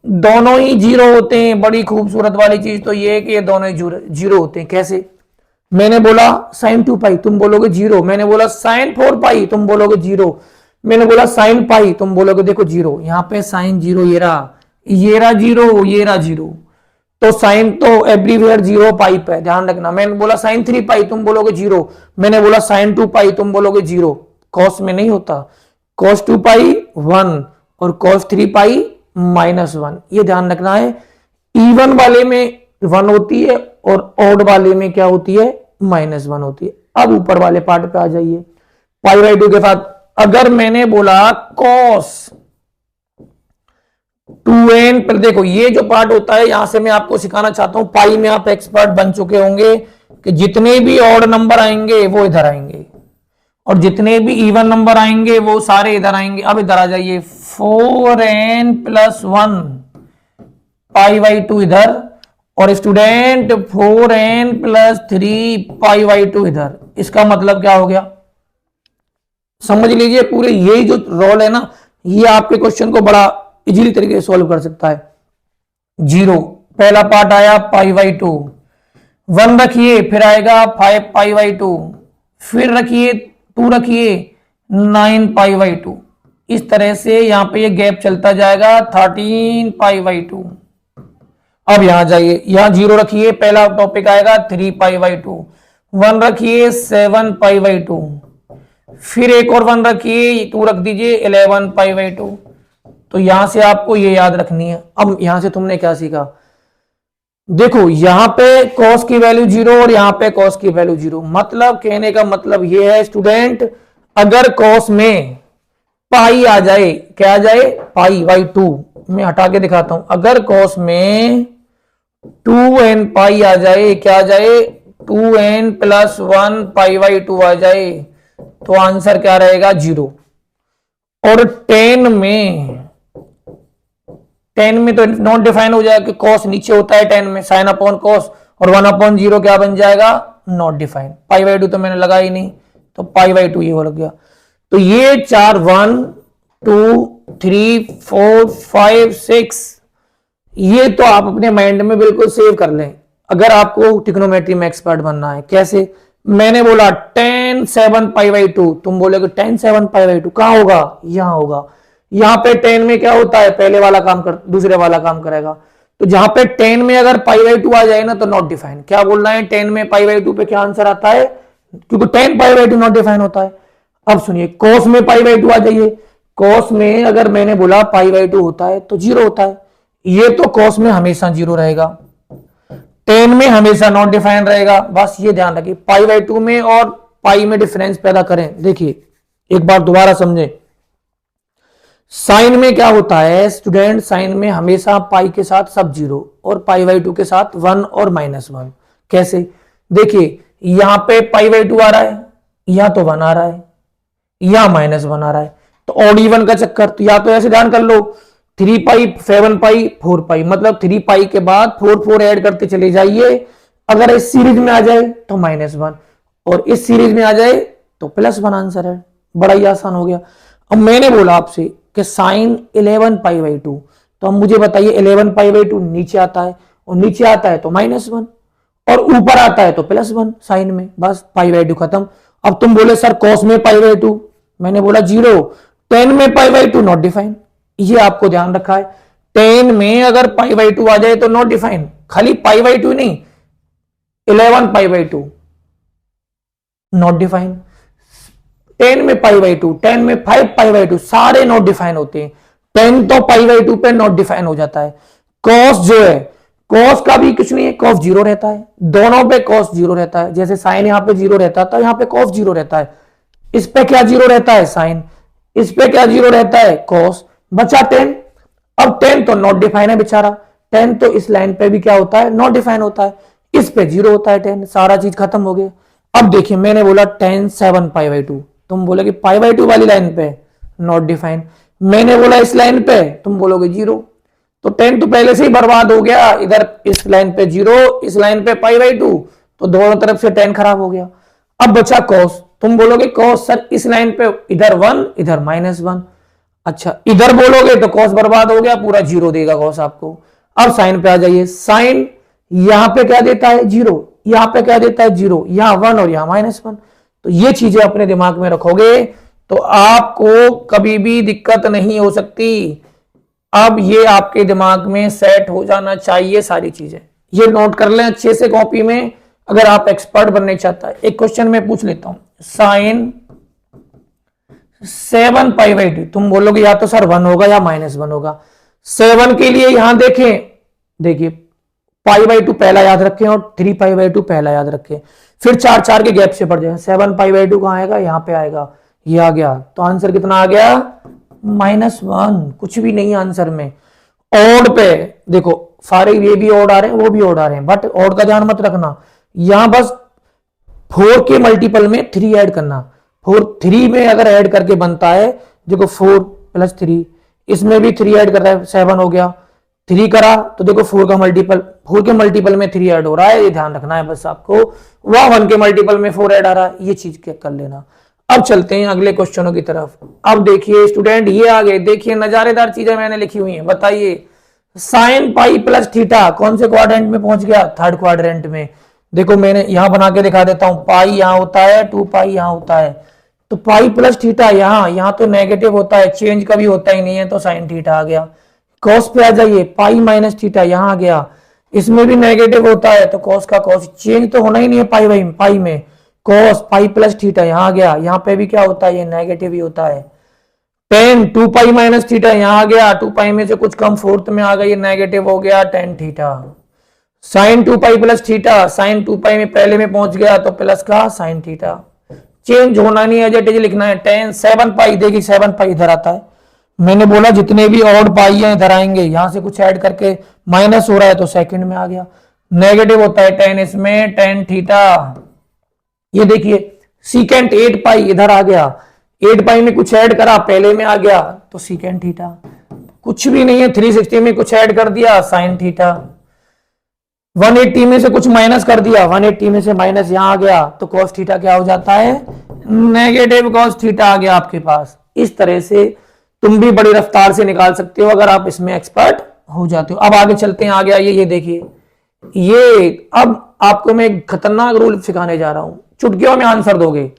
दोनों ही जीरो होते हैं। बड़ी खूबसूरत वाली चीज तो ये है कि ये दोनों ही जीरो होते हैं। कैसे? मैंने बोला साइन 2 पाई, तुम बोलोगे जीरो, मैंने बोला साइन 4 पाई, तुम बोलोगे जीरो, मैंने बोला साइन पाई, तुम बोलोगे देखो जीरो। यहां पे साइन जीरो, ये रहा जीरो, ये रहा जीरो, तो साइन तो एवरीवेयर जीरो पाई पे, ध्यान रखना। मैंने बोला साइन 3 पाई, तुम बोलोगे जीरो, मैंने बोला साइन 2 पाई, तुम बोलोगे जीरो। कॉस में नहीं होता, कॉस 2 पाई 1 और कॉस 3 पाई -1, ये ध्यान रखना है। इवन वाले में 1 होती है और ऑड वाले में क्या होती है? -1 होती है। अब ऊपर वाले पार्ट पे आ जाइए, पाई बाई 2 के साथ अगर मैंने बोला cos 2n, पर देखो ये जो पार्ट होता है, यहां से मैं आपको सिखाना चाहता हूं, पाई में आप एक्सपर्ट बन चुके होंगे कि जितने भी ऑड नंबर आएंगे वो इधर आएंगे और जितने भी इवन नंबर आएंगे वो सारे इधर आएंगे। अब इधर आ जाइए, 4n प्लस 1 पाई बाई 2 इधर, और student 4n plus 3 pi by 2 इधर। इसका मतलब क्या हो गया? समझ लीजिए, पूरे यही जो रोल है ना, ये आपके क्वेश्चन को बड़ा इजीली तरीके से सॉल्व कर सकता है। जीरो पहला पार्ट आया पाई बाई 2, 1 रखिए, फिर आएगा 5 पाई बाई 2, फिर रखिए 2 रखिए 9 पाई बाई 2। इस तरह से यहां पे ये गैप चलता जाएगा 13 पाई बाई 2। अब यहां जाइए, यहां जीरो रखिए, पहला टॉपिक आएगा 3 पाई बाई 2, 1 रखिए 7 पाई बाई 2, फिर एक और 1 रखिए, 2 रख दीजिए 11 पाई बाई 2। तो यहां से आपको ये याद रखनी है। अब यहां से तुमने क्या सीखा? देखो यहां पे cos की वैल्यू 0 और यहां पे cos की वैल्यू 0, मतलब कहने का मतलब ये है स्टूडेंट, अगर cos में पाई आ जाए, क्या आ जाए? पाई बाई 2। मैं हटा के दिखाता हूं, अगर cos में 2n पाई आ जाए, क्या आ जाए? 2n प्लस 1 पाई बाई 2 आ जाए, तो आंसर क्या रहेगा? 0। और 10 में तो नॉट डिफाइन हो जाएगा कि cos नीचे होता है 10 में, साइन अपॉन cos, और 1 अपॉन 0 क्या बन जाएगा? Not define. पाई बाई 2 तो मैंने लगा ही नहीं, तो पाई बाई 2 ये हो लग गया। तो ये 4 1 2 3 4 5 6, ये तो आप अपने माइंड में बिल्कुल सेव कर लें अगर आपको ट्रिग्नोमेट्री में एक्सपर्ट बनना है। कैसे? मैंने बोला tan 7 पाई बाई 2, तुम बोलोगे tan 7 पाई बाई 2 कहां होगा? यहां होगा। यहां पे tan में क्या होता है? पहले वाला काम कर दूसरे वाला काम करेगा। तो जहां पे tan में अगर पाई बाई 2 आ जाए ना, तो नॉट डिफाइन। क्या बोलना है? tan में पाई बाई 2 पे क्या आंसर आता है? क्योंकि tan pi by 2 not define होता है। अब सुनिए, cos में पाई बाई 2 आ जाइए। cos में अगर मैंने बोला पाई बाई 2 होता है तो 0 होता है, ये तो cos में हमेशा 0 रहेगा, tan में हमेशा नॉट डिफाइन रहेगा। बस ये ध्यान रखिए, पाई बाई 2 में और पाई में डिफरेंस पैदा करें। देखिए एक बार दोबारा समझें, साइन में क्या होता है स्टूडेंट? साइन में हमेशा पाई के साथ सब 0 और पाई बाई 2 के साथ 1 और -1। कैसे? देखिए यहां पे पाई बाई 2 आ रहा है, यहां तो 1 आ रहा है, यहां -1 आ रहा है, तो ऑड इवन का चक्कर। तो या तो ऐसे ध्यान कर लो, 3 पाई 7 पाई 4 पाई, मतलब 3 पाई के बाद 4 ऐड करते चले जाइए। अगर इस सीरीज में आ जाए तो -1 और इस सीरीज में आ जाए तो +1 आंसर है। बड़ा ही आसान हो गया। अब मैंने बोला आपसे कि साइन 11 पाई बाई 2, तो अब मुझे बताइए 11 पाई बाई 2 नीचे आता है, और नीचे आता है तो -1 और ऊपर आता है तो +1 साइन में। बस पाई बाई 2 खत्म। अब तुम बोले सर cos में पाई बाई 2, मैंने बोला 0, tan में पाई बाई 2 नॉट डिफाइन। ये आपको ध्यान रखा है, tan में अगर पाई बाई 2 आ जाए तो नॉट डिफाइन। खाली पाई बाई 2 नहीं, 11 पाई बाई 2 नॉट डिफाइन, 10 में पाई बाई 2, 10 में 5 पाई बाई 2, सारे नॉट डिफाइन होते हैं। 10 तो पाई बाई 2 पे नॉट डिफाइन हो जाता है। cos जो है, cos का भी कुछ नहीं है, cos 0 रहता है, दोनों पे cos 0 रहता है। जैसे साइन यहां पे 0 रहता था, यहां पे cos 0 रहता है। इस पे क्या 0 रहता है? साइन। इस पे क्या 0 रहता है? cos। बचा 10। अब 10 तो नॉट डिफाइन है बेचारा, 10 तो इस लाइन पे भी क्या होता है, नॉट डिफाइन होता है, इस पे 0 होता है 10, सारा चीज खत्म हो गया। अब देखिए मैंने बोला 10 7 π/2, तुम बोलोगे π/2 वाली लाइन पे नॉट डिफाइन, मैंने बोला इस लाइन पे, तुम बोलोगे 0। तो 10 तो पहले से ही बर्बाद हो गया, इधर इस लाइन पे 0, इस लाइन पे π/2, तो दोनों तरफ से 10 खराब हो गया। अब बचा कॉस, तुम बोलोगे कॉस सर इस लाइन पे इधर 1 इधर -1, अच्छा इधर बोलोगे तो कॉस बर्बाद हो गया, पूरा 0 देगा कॉस आपको। अब साइन पे आ जाइए, साइन यहां पे क्या देता है 0, यहां पे क्या देता है 0, यहां 1 और यहां -1। तो ये चीजें अपने दिमाग में रखोगे तो आपको कभी भी दिक्कत नहीं हो सकती। अब ये आपके दिमाग में सेट हो जाना चाहिए सारी चीजें, ये नोट कर लें अच्छे से कॉपी में अगर आप एक्सपर्ट बनने चाहता है। एक क्वेश्चन में पूछ लेता हूं, साइन 7 π/2, तुम बोलोगे या तो सर 1 होगा या -1 होगा। 7 के लिए यहां देखें, देखिए π/2 पहला याद रखें और 3 π/2 पहला याद रखें, फिर 4 4 के गैप से पड़ जाए। 7 π/2 कहां आएगा, यहां पे आएगा, ये आ गया, तो आंसर कितना आ गया -1, कुछ भी नहीं आंसर में। ऑड पे देखो सारे ये भी ऑड आ रहे हैं वो भी ऑड आ रहे हैं, बट ऑड का ध्यान मत रखना, यहां बस 4 के मल्टीपल में 3 ऐड करना, 3 में अगर ऐड करके बनता है, देखो 4 + 3, इसमें भी 3 ऐड कर रहा है 7 हो गया, 3 करा तो देखो 4 का मल्टीपल, 4 के मल्टीपल में 3 ऐड हो रहा है, ये ध्यान रखना है बस आपको। वह 1 के मल्टीपल में 4 ऐड आ रहा है, ये चीज कर लेना। अब चलते हैं अगले क्वेश्चनों की तरफ। अब देखिए स्टूडेंट ये आ गए, देखिए नजारेदार चीजें मैंने लिखी हुई हैं, बताइए साइन पाई प्लस थीटा कौन से क्वाड्रेंट में पहुंच गया, थर्ड क्वाड्रेंट में। देखो मैंने यहां बना के दिखा देता हूं, पाई यहां होता है, 2 पाई यहां होता है, तो पाई प्लस थीटा यहां तो नेगेटिव होता है, चेंज कभी होता ही नहीं है, तो साइन थीटा आ गया। कॉस पे आ जाइए, पाई माइनस थीटा यहां आ गया, इसमें भी नेगेटिव होता है, तो कॉस का कॉस, चेंज तो होना ही नहीं है पाई में, कॉस पाई प्लस थीटा यहां आ गया, यहां पे भी क्या होता है, ये नेगेटिव ही होता है। टेन 2 पाई माइनस थीटा यहां आ गया, 2 पाई में से कुछ कम फोर्थ में आ गया, ये नेगेटिव हो गया, tan theta. Sine 2 pi plus theta, sine 2 pi में पहले में पहुंच गया तो प्लस का साइन थीटा, चेंज होना नहीं है, जैसे लिखना है। टेन 7 पाई, देखिए 7 पाई इधर आता है, मैंने बोला जितने भी ऑड पाई हैं इधर आएंगे, यहां से कुछ ऐड करके माइनस हो रहा है तो सेकंड में आ गया, नेगेटिव होता है टेन इसमें, टेन थीटा। ये देखिए सीकेंट 8 पाई इधर आ गया, 8 पाई में कुछ ऐड करा पहले में आ गया तो सीकेंट थीटा, कुछ भी नहीं है, 360 में कुछ ऐड कर दिया साइन थीटा, 180 में से कुछ माइनस कर दिया, 180 में से माइनस यहां आ गया तो कॉस थीटा क्या हो जाता है, नेगेटिव कॉस थीटा आ गया आपके पास। इस तरह से तुम भी बड़ी रफ्तार से निकाल सकते हो अगर आप इसमें एक्सपर्ट हो जाते हो। अब आगे चलते हैं, आ गया ये देखिए, ये अब आपको मैं एक खतरनाक रूल सिखाने जा रहा हूं, चुटकियों में आंसर दोगे।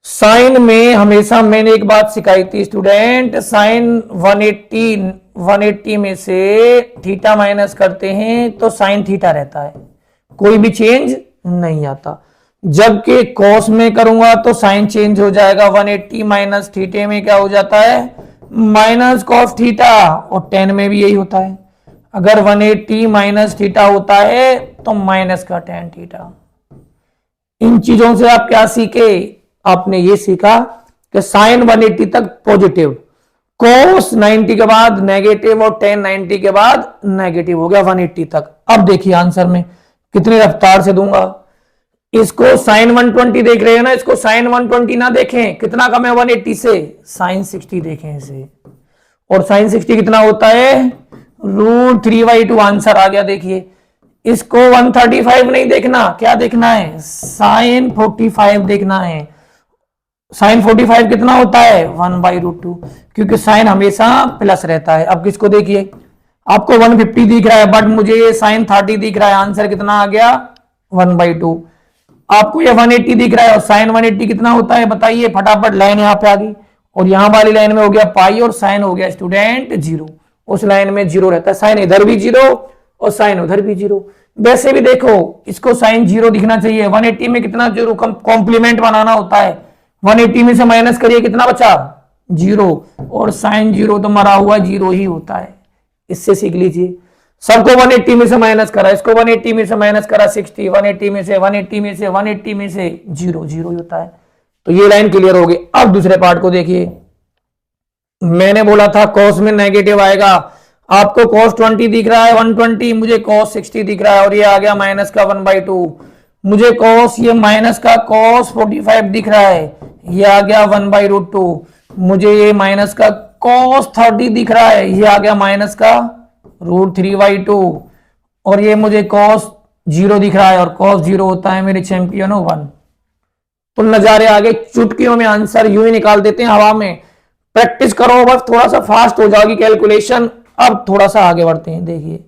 साइन में हमेशा मैंने एक बात सिखाई थी स्टूडेंट, साइन 180 में से थीटा माइनस करते हैं तो साइन थीटा रहता है, कोई भी चेंज नहीं आता। जबकि कॉस में करूंगा तो साइन चेंज हो जाएगा, 180 माइनस थीटे में क्या हो जाता है, माइनस कॉस थीटा, और 10 में भी यही होता है, अगर 180 माइनस थीटा होता है तो माइनस का टेन थीटा। इन चीजों से आप क्या सीखे, आपने ये सीखा कि साइन 180 तक पॉजिटिव, कोस 90 के बाद नेगेटिव, और टेन 90 के बाद नेगेटिव हो गया 180 तक। अब देखिए आंसर में कितनी रफ्तार से दूंगा, इसको साइन 120 देख रहे हैं ना, इसको साइन 120 ना देखें, कितना कम है 180 से, साइन 60 देखें इसे, और साइन 60 कितना होता है, √3/2 आंसर आ गया। देखिए इसको 135 नहीं देखना, क्या देखना है, साइन 45 देखना है। साइन 45 कितना होता है, 1/√2, क्योंकि साइन हमेशा प्लस रहता है। अब किसको देखिए, आपको 150 दिख रहा है बट मुझे ये साइन 30 दिख रहा है, आंसर कितना आ गया 1/2। आपको ये 180 दिख रहा है और साइन 180 कितना होता है बताइए, फटाफट लाइन यहाँ पे आ गई, और यहां वाली लाइन में हो गया पाई और साइन हो गया स्टूडेंट 0, उस लाइन में 0 रहता है, साइन इधर भी 0 और साइन उधर भी 0। वैसे भी देखो इसको साइन 0 दिखना चाहिए, 180 में कितना 0 कॉम्प्लीमेंट बनाना होता है, 180 में से माइनस करिए कितना बचा 0, और साइन 0 तो मरा हुआ 0 ही होता है। इससे सीख लीजिए, सबको 180 में से माइनस करा, इसको 180 में से माइनस करा 60, 180 में से 180 में से 180 में से 0 0 ही होता है। तो ये लाइन क्लियर हो गई। अब दूसरे पार्ट को देखिए, मैंने बोला था कॉस में नेगेटिव आएगा। आपको कॉस 20 दिख रहा है 120, मुझे कॉस 60 दिख रहा है, और ये आ गया माइनस का 1/2। मुझे कॉस ये माइनस का कॉस 45 दिख रहा है, ये आ गया 1/√2। मुझे ये माइनस का कॉस 30 दिख रहा है, ये आ गया माइनस का √3/2। और ये मुझे कॉस 0 दिख रहा है, और कॉस 0 होता है मेरे चैंपियन 1। तो नजारे आगे, चुटकियों में आंसर यूं ही निकाल देते हैं हवा में। प्रैक्टिस करो बस, थोड़ा सा फास्ट हो जाएगी कैलकुलेशन। अब थोड़ा सा आगे बढ़ते हैं। देखिए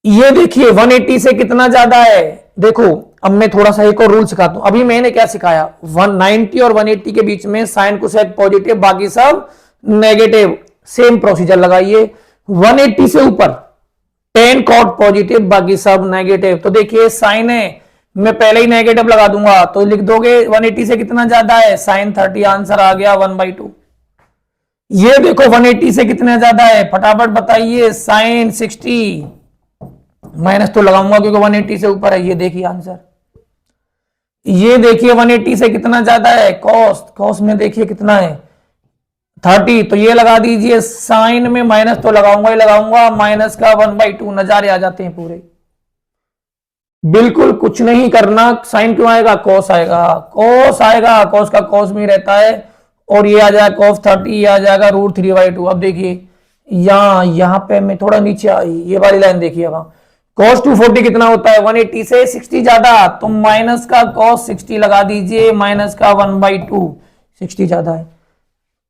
ये देखिए 180 से कितना ज्यादा है। देखो अब मैं थोड़ा सा एक और रूल सिखाता हूं। अभी मैंने क्या सिखाया, 190 और 180 के बीच में साइन कोसेक पॉजिटिव, बाकी सब नेगेटिव। सेम प्रोसीजर लगाइए। 180 से ऊपर tan cot पॉजिटिव, बाकी सब नेगेटिव। तो देखिए साइन है, मैं पहले ही नेगेटिव लगा दूंगा, तो लिख दोगे 180 से कितना ज्यादा है, साइन 30। आंसर आ गया 1/2। ये देखो 180 से कितना ज्यादा है, फटाफट बताइए, साइन 60। माइनस तो लगाऊंगा क्योंकि 180 से ऊपर है। ये देखिए आंसर। ये देखिए 180 से कितना ज्यादा है, कॉस। कॉस में देखिए कितना है 30, तो ये लगा दीजिए। साइन में माइनस तो लगाऊंगा ही लगाऊंगा, माइनस का 1/2। नजारे आ जाते हैं पूरे। बिल्कुल कुछ नहीं करना। साइन क्यों आएगा, कॉस आएगा। कॉस आएगा, कॉस का कॉस में रहता है, और ये आ जाएगा कॉस 30, ये आ जाएगा √3/2। अब देखिए यहां पे मैं थोड़ा नीचे आई, ये वाली लाइन देखिए। वहां cos 240 कितना होता है, 180 से 60 ज्यादा, तो माइनस का cos 60 लगा दीजिए, माइनस का 1/2। 60 ज्यादा है,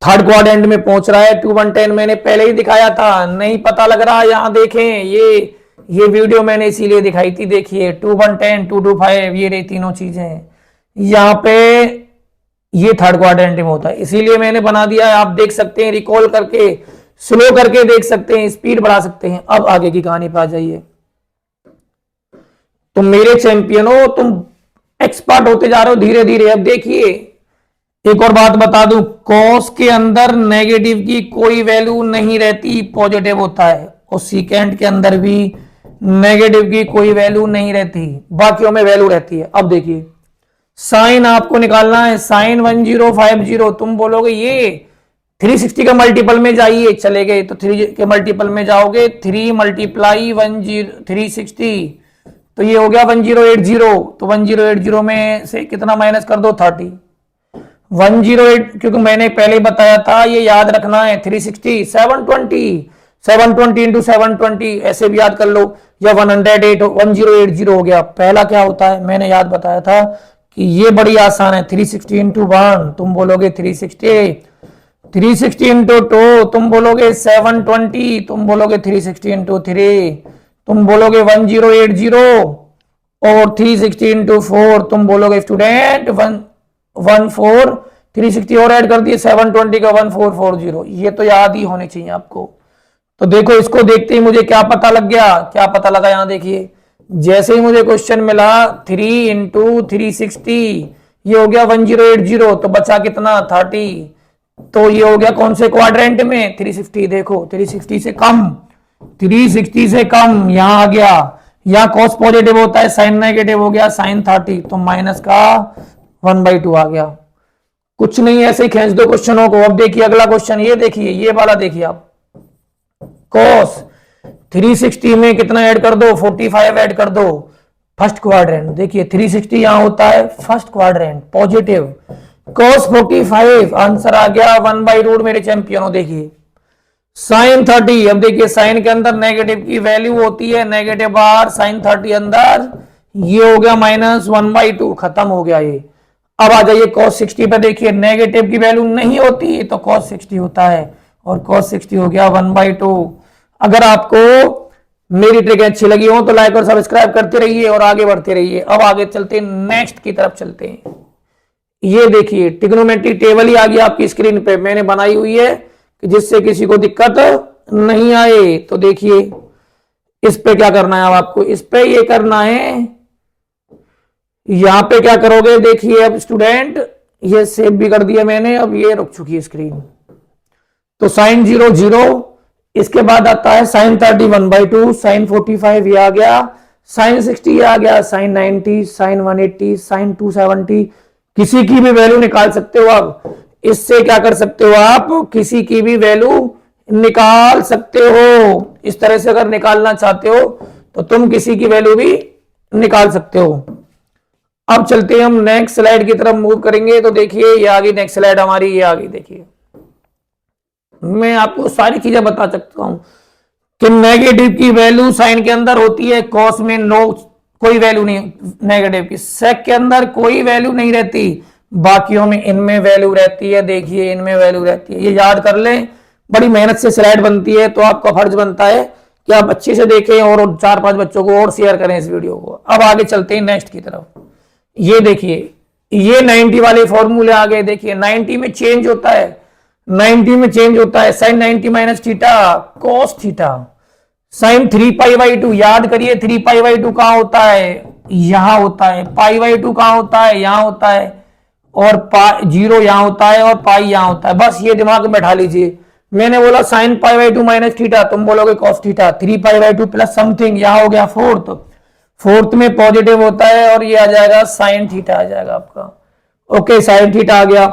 थर्ड क्वाड्रेंट में पहुंच रहा है। 2 1 10 मैंने पहले ही दिखाया था, नहीं पता लग रहा। यहां देखें, ये वीडियो मैंने इसीलिए दिखाई थी। देखिए 2 1 10 2 2 5, ये रही तीनों चीजें। यहां पे ये थर्ड क्वाड्रेंट में होता है, इसीलिए मैंने बना दिया है। आप देख सकते हैं, रिकॉल करके, स्लो करके देख सकते हैं, स्पीड बढ़ा सकते हैं। अब आगे की कहानी पे आ जाइए। तुम मेरे चैंपियन हो, तुम एक्सपर्ट होते जा रहे हो धीरे धीरे। अब देखिए एक और बात बता दूं, कॉस के अंदर नेगेटिव की कोई वैल्यू नहीं रहती, पॉजिटिव होता है। और सीकेंड के अंदर भी नेगेटिव की कोई वैल्यू नहीं रहती, बाकियों में वैल्यू रहती है। अब देखिए साइन आपको निकालना है, साइन 1050। तुम बोलोगे ये 360 का मल्टीपल में जाइए, चले गए तो 3 के मल्टीपल में जाओगे। 3 × 360, तो ये हो गया 1080। तो 1080 में से कितना माइनस कर दो, 30। 108, क्योंकि मैंने पहले बताया था, ये याद रखना है। 360 720 इंटू 720 ऐसे भी याद कर लो, या 108 1080 हो गया। पहला क्या होता है, मैंने याद बताया था कि ये बड़ी आसान है। 360 इंटू 1, तुम बोलोगे 360। 360 इंटू 2, तुम बोलोगे 720। तुम बोलोगे 360 इंटू 3, तुम बोलोगे 1080। और 360 इंटू 4, तुम बोलोगे स्टूडेंट 14। 360 और ऐड कर दिए, 720 का 1440। ये तो याद ही होने चाहिए आपको। तो देखो इसको देखते ही मुझे क्या पता लग गया, क्या पता लगा, यहां देखिए। जैसे ही मुझे क्वेश्चन मिला 3 इंटू 360, ये हो गया 1080। तो बचा कितना, 30। तो ये हो गया कौन से क्वाड्रेंट में, 360। देखो 360 से कम, 360 से कम यहां आ गया। यहां कॉस पॉजिटिव होता है, साइन नेगेटिव हो गया, साइन 30। तो माइनस का 1/2 आ गया। कुछ नहीं, ऐसे ही खींच दो क्वेश्चनों को। अब देखिए अगला क्वेश्चन, ये देखिए, ये वाला देखिए आप। कॉस 360 में कितना ऐड कर दो, 45 ऐड कर दो। फर्स्ट क्वाड्रेंट देखिए, 360 यहां होता है first quadrant positive. Cos 45, answer आ गया 1/√। मेरे चैंपियनों देखिए साइन 30। अब देखिए साइन के अंदर नेगेटिव की वैल्यू होती है, नेगेटिव बार, साइन 30 अंदर, ये हो गया माइनस 1/2। खत्म हो गया ये। अब आ जाइए cos 60 पे। देखिए नेगेटिव की वैल्यू नहीं होती तो cos 60 होता है, और cos 60 हो गया 1/2। अगर आपको मेरी ट्रिक अच्छी लगी हो तो लाइक और सब्सक्राइब करते रहिए और आगे बढ़ते रहिए। अब आगे चलते हैं, नेक्स्ट की तरफ चलते हैं। ये देखिए ट्रिग्नोमेट्री टेबल ही आ गया आपकी स्क्रीन पे, मैंने बनाई हुई है कि जिससे किसी को दिक्कत नहीं आए। तो देखिए इस पे क्या करना है, अब आपको इस पे ये करना है। यहां पे क्या करोगे, देखिए अब स्टूडेंट, ये सेव भी कर दिया मैंने, अब ये रुक चुकी है स्क्रीन। तो साइन 0 0, इसके बाद आता है साइन 30 1/2, साइन 45 ये आ गया, साइन 60 ये आ गया, साइन 90, साइन 180, साइन 270। किसी की भी वैल्यू निकाल सकते हो आप। इससे क्या कर सकते हो, आप किसी की भी वैल्यू निकाल सकते हो। इस तरह से अगर निकालना चाहते हो तो तुम किसी की वैल्यू भी निकाल सकते हो। अब चलते हैं हम नेक्स्ट स्लाइड की तरफ मूव करेंगे। तो देखिए ये आ गई नेक्स्ट स्लाइड हमारी, ये आ गई। देखिए मैं आपको सारी चीजें बता सकता हूं कि नेगेटिव की वैल्यू साइन के अंदर होती है, कॉस में नो कोई वैल्यू नहीं नेगेटिव की, सेक के अंदर कोई वैल्यू नहीं रहती, बाकियों में इनमें वैल्यू रहती है। देखिए इनमें वैल्यू रहती है, ये याद कर लें। बड़ी मेहनत से स्लाइड बनती है, तो आपका फर्ज बनता है कि आप अच्छे से देखें और 4-5 बच्चों को और शेयर करें इस वीडियो को। अब आगे चलते हैं नेक्स्ट की तरफ। ये देखिए ये 90 वाले फॉर्मूले आ गए। देखिए 90 में चेंज होता है, 90 में चेंज होता है sine 90 minus theta cos theta, sine 3π/2। याद करिए 3π/2 कहां होता है, यहां होता है। π/2 कहां होता है, यहां होता है। और 0 यहां होता है और पाई यहां होता है। बस ये दिमाग में बैठा लीजिए। मैंने बोला साइन π/2 माइनस थीटा, तुम बोलोगे कॉस थीटा। 3π/2 प्लस समथिंग, यहां हो गया फोर्थ, फोर्थ में पॉजिटिव होता है और ये आ जाएगा साइन थीटा आ जाएगा आपका। ओके साइन थीटा आ गया।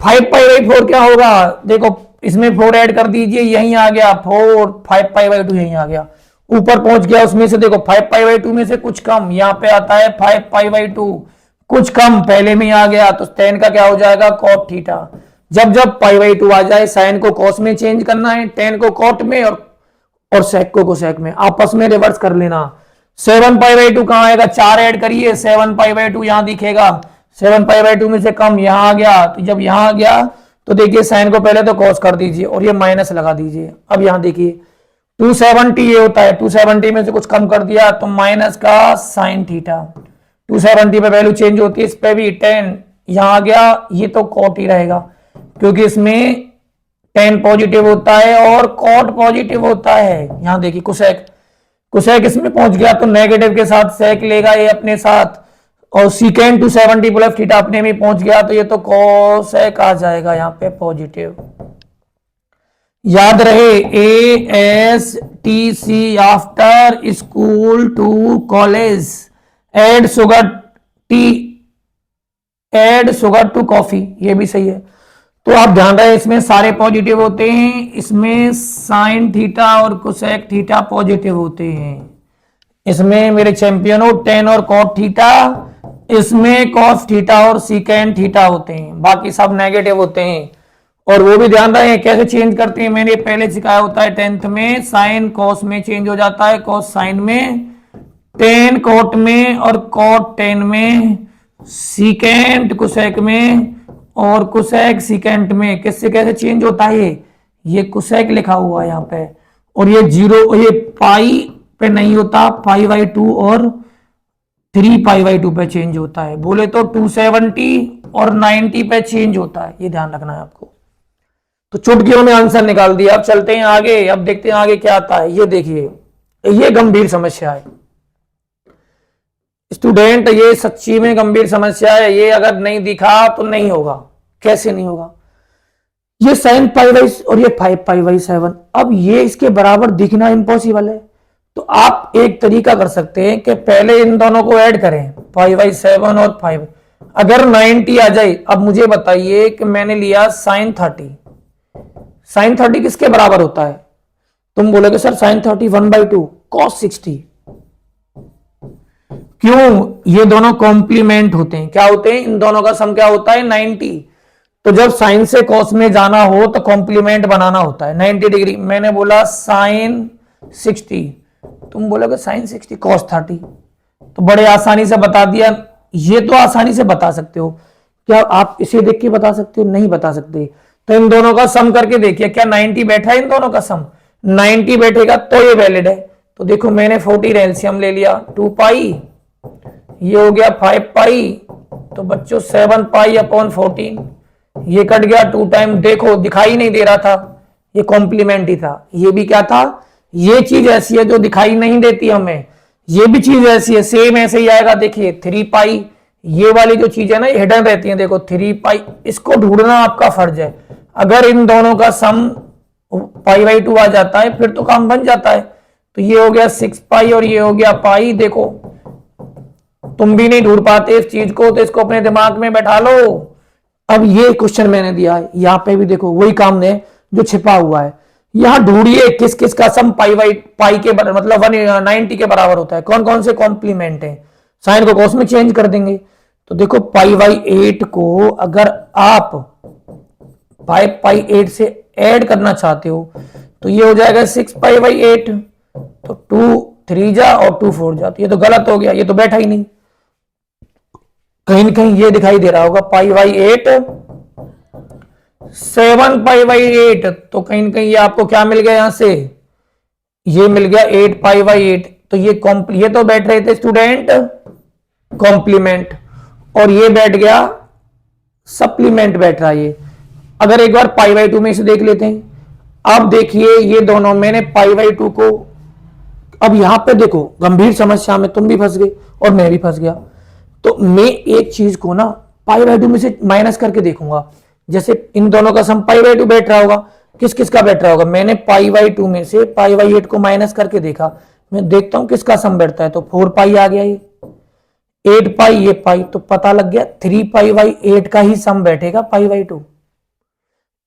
5π/4 क्या होगा, देखो इसमें 4 ऐड कर दीजिए, यहीं आ गया 4, 5π/2 यहीं आ गया, ऊपर पहुंच गया। उसमें से देखो 5π/2 में से कुछ कम यहां पे आता है 5π/2, कुछ कम पहले में आ गया, तो tan का क्या हो जाएगा cot थीटा। जब जब π/2 आ जाए साइन को cos में चेंज करना है, tan को cot में और sec को cosec में, आपस में रिवर्स कर लेना। 7π/2 कहां आएगा, 4 ऐड करिए, 7π/2 यहां दिखेगा, 7π/2 में से कम यहां आ गया। तो जब यहां आ गया तो देखिए साइन को पहले तो cos कर दीजिए और ये माइनस लगा दीजिए। अब यहां देखिए 270 ये होता है, 270 में से कुछ कम कर दिया तो माइनस का साइन थीटा। 270 पे वैल्यू चेंज होती है, इस पे भी 10 यहां आ गया, ये तो कॉट ही रहेगा क्योंकि इसमें 10 पॉजिटिव होता है और कॉट पॉजिटिव होता है। यहां देखिए कुसेक, कुसेक इसमें पहुंच गया तो नेगेटिव के साथ सेक लेगा ये अपने साथ, और सीकेंड 270 प्लस थीटा अपने में पहुंच गया तो ये तो कोसेक आ जाएगा यहाँ पे पॉजिटिव। याद रहे ASTC after school to college, add sugar tea, add sugar to coffee, ये भी सही है। तो आप ध्यान रहे इसमें सारे पॉजिटिव होते हैं, इसमें साइन थीटा और कोसेक थीटा पॉजिटिव होते हैं। इसमें मेरे चैंपियनों टेन और कॉट थीटा, इसमें कॉस थीटा और सीकेंड थीटा होते हैं, बाकी सब नेगेटिव होते हैं। और वो भी ध्यान रखें कैसे चेंज करते हैं, मैंने पहले सिखाया होता है 10th में, साइन कॉस में चेंज हो जाता है, कॉस साइन में, टेन कॉट में और कॉट टेन में, सीकेंड कोसेक में और कोसेक सीकेंड में। किससे कैसे चेंज होता है, ये कोसेक लिखा हुआ है यहाँ पे, और ये 0 ये पाई पे नहीं होता, π/2 और 3π/2 पे चेंज होता है। बोले तो 270 और 90 पे चेंज होता है, ये ध्यान रखना है आपको। तो चुटकियों में आंसर निकाल दिया। अब चलते हैं आगे, अब देखते हैं आगे क्या आता है। ये देखिए ये गंभीर समस्या है स्टूडेंट, ये सच्ची में गंभीर समस्या है। ये अगर नहीं दिखा तो नहीं होगा। कैसे नहीं होगा, ये sin π/7 और ये 5π/7, अब ये इसके बराबर दिखना इम्पॉसिबल है। तो आप एक तरीका कर सकते हैं कि पहले इन दोनों को ऐड करें, π/7 और 5, अगर 90 आ जाए। अब मुझे बताइए कि मैंने लिया sin 30, sin 30 किसके बराबर होता है, तुम बोलोगे सर sin 30 1/2 cos 60। क्यों, ये दोनों कॉम्प्लीमेंट होते हैं। क्या होते हैं, इन दोनों का सम क्या होता है 90। तो जब साइन से कॉस में जाना हो तो कॉम्प्लीमेंट बनाना होता है 90 डिग्री। मैंने बोला sin 60, तुम बोलोगे sin 60 cos 30, तो बड़े आसानी से बता दिया। ये तो आसानी से बता सकते हो, क्या आप इसे देख के बता सकते हो, नहीं बता सकते। तो इन दोनों का सम करके देखिए, क्या 90 बैठा है इन दोनों का सम, 90 बैठेगा तो ये वैलिड है। तो देखो मैंने 40 एलसीएम ले लिया, 2 पाई, ये हो गया 5 पाई, तो बच्चों 7 पाई अपॉन 14, ये कट गया 2 टाइम। देखो दिखाई नहीं दे रहा था, ये कॉम्प्लीमेंट ही था। ये भी क्या था, ये चीज ऐसी है जो दिखाई नहीं देती हमें, ये भी चीज ऐसी है, सेम ऐसे ही आएगा। देखिए 3 पाई, ये वाली जो चीज है ना ये हिडन रहती है। देखो 3 पाई, इसको ढूंढना आपका फर्ज है। अगर इन दोनों का सम π/2 आ जाता है फिर तो काम बन जाता है। तो ये हो गया 6 पाई और ये हो गया पाई। देखो तुम भी नहीं ढूंढ पाते इस चीज को, तो इसको अपने दिमाग में बैठा लो। अब ये क्वेश्चन मैंने दिया है, यहाँ पे भी देखो वही काम है जो छिपा हुआ है। यहाँ ढूंढिए किस किस का सम पाई के मतलब 190 के बराबर होता है, कौन कौन से कॉम्प्लीमेंट है। साइन को कॉस में चेंज कर देंगे। तो देखो π/8 को अगर आप 5/8 से ऐड करना चाहते हो तो ये हो जाएगा 6π/8। तो 2 3 जा और 2 4 जा, तो ये तो गलत हो गया, ये तो बैठा ही नहीं। कहीं ना कहीं ये दिखाई दे रहा होगा π/8 7π/8, तो कहीं ना कहीं ये आपको क्या मिल गया यहां से, ये मिल गया 8π/8। तो ये तो बैठ रहे थे स्टूडेंट कॉम्प्लीमेंट, और ये बैठ गया सप्लीमेंट बैठ रहा है ये। अगर एक बार π/2 में इसे देख लेते हैं। अब देखिए ये दोनों, मैंने π/2 को, अब यहां पे देखो गंभीर समस्या में तुम भी फंस गए और मैं भी फंस गया। तो मैं एक चीज को ना π/2 में से माइनस करके देखूंगा। जैसे इन दोनों का सम π/2 बैठ रहा होगा, किस किस का बैठ रहा होगा। मैंने π/2 में से π/8 को माइनस करके देखा, मैं देखता हूं किसका सम बैठता है। तो 4π आ गया, ये 8π, ये पाई, तो पता लग गया 3π/8 का ही सम बैठेगा π/2।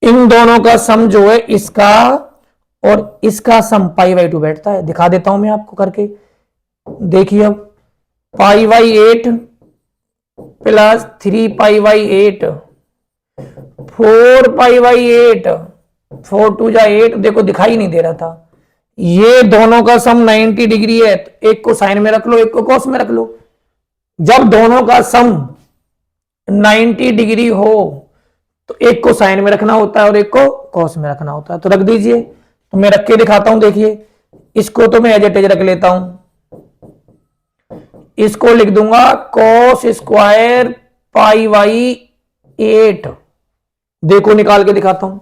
इन दोनों का सम जो है इसका और इसका सम π/2 बैठता है। दिखा देता हूं मैं आपको करके, देखिए अब π/8 प्लस 3π/8 4π/8, 4 2 जा 8, देखो दिखाई नहीं दे रहा था। ये दोनों का सम 90 डिग्री है, तो एक को साइन में रख लो, एक को कॉस में रख लो। जब दोनों का सम 90 डिग्री हो तो एक को साइन में रखना होता है और एक को कॉस में रखना होता है। तो रख दीजिए, तो मैं रख के दिखाता हूं। देखिए इसको तो मैं एज इट इज रख लेता हूं, इसको लिख दूंगा cos स्क्वायर π/8। देखो निकाल के दिखाता हूं,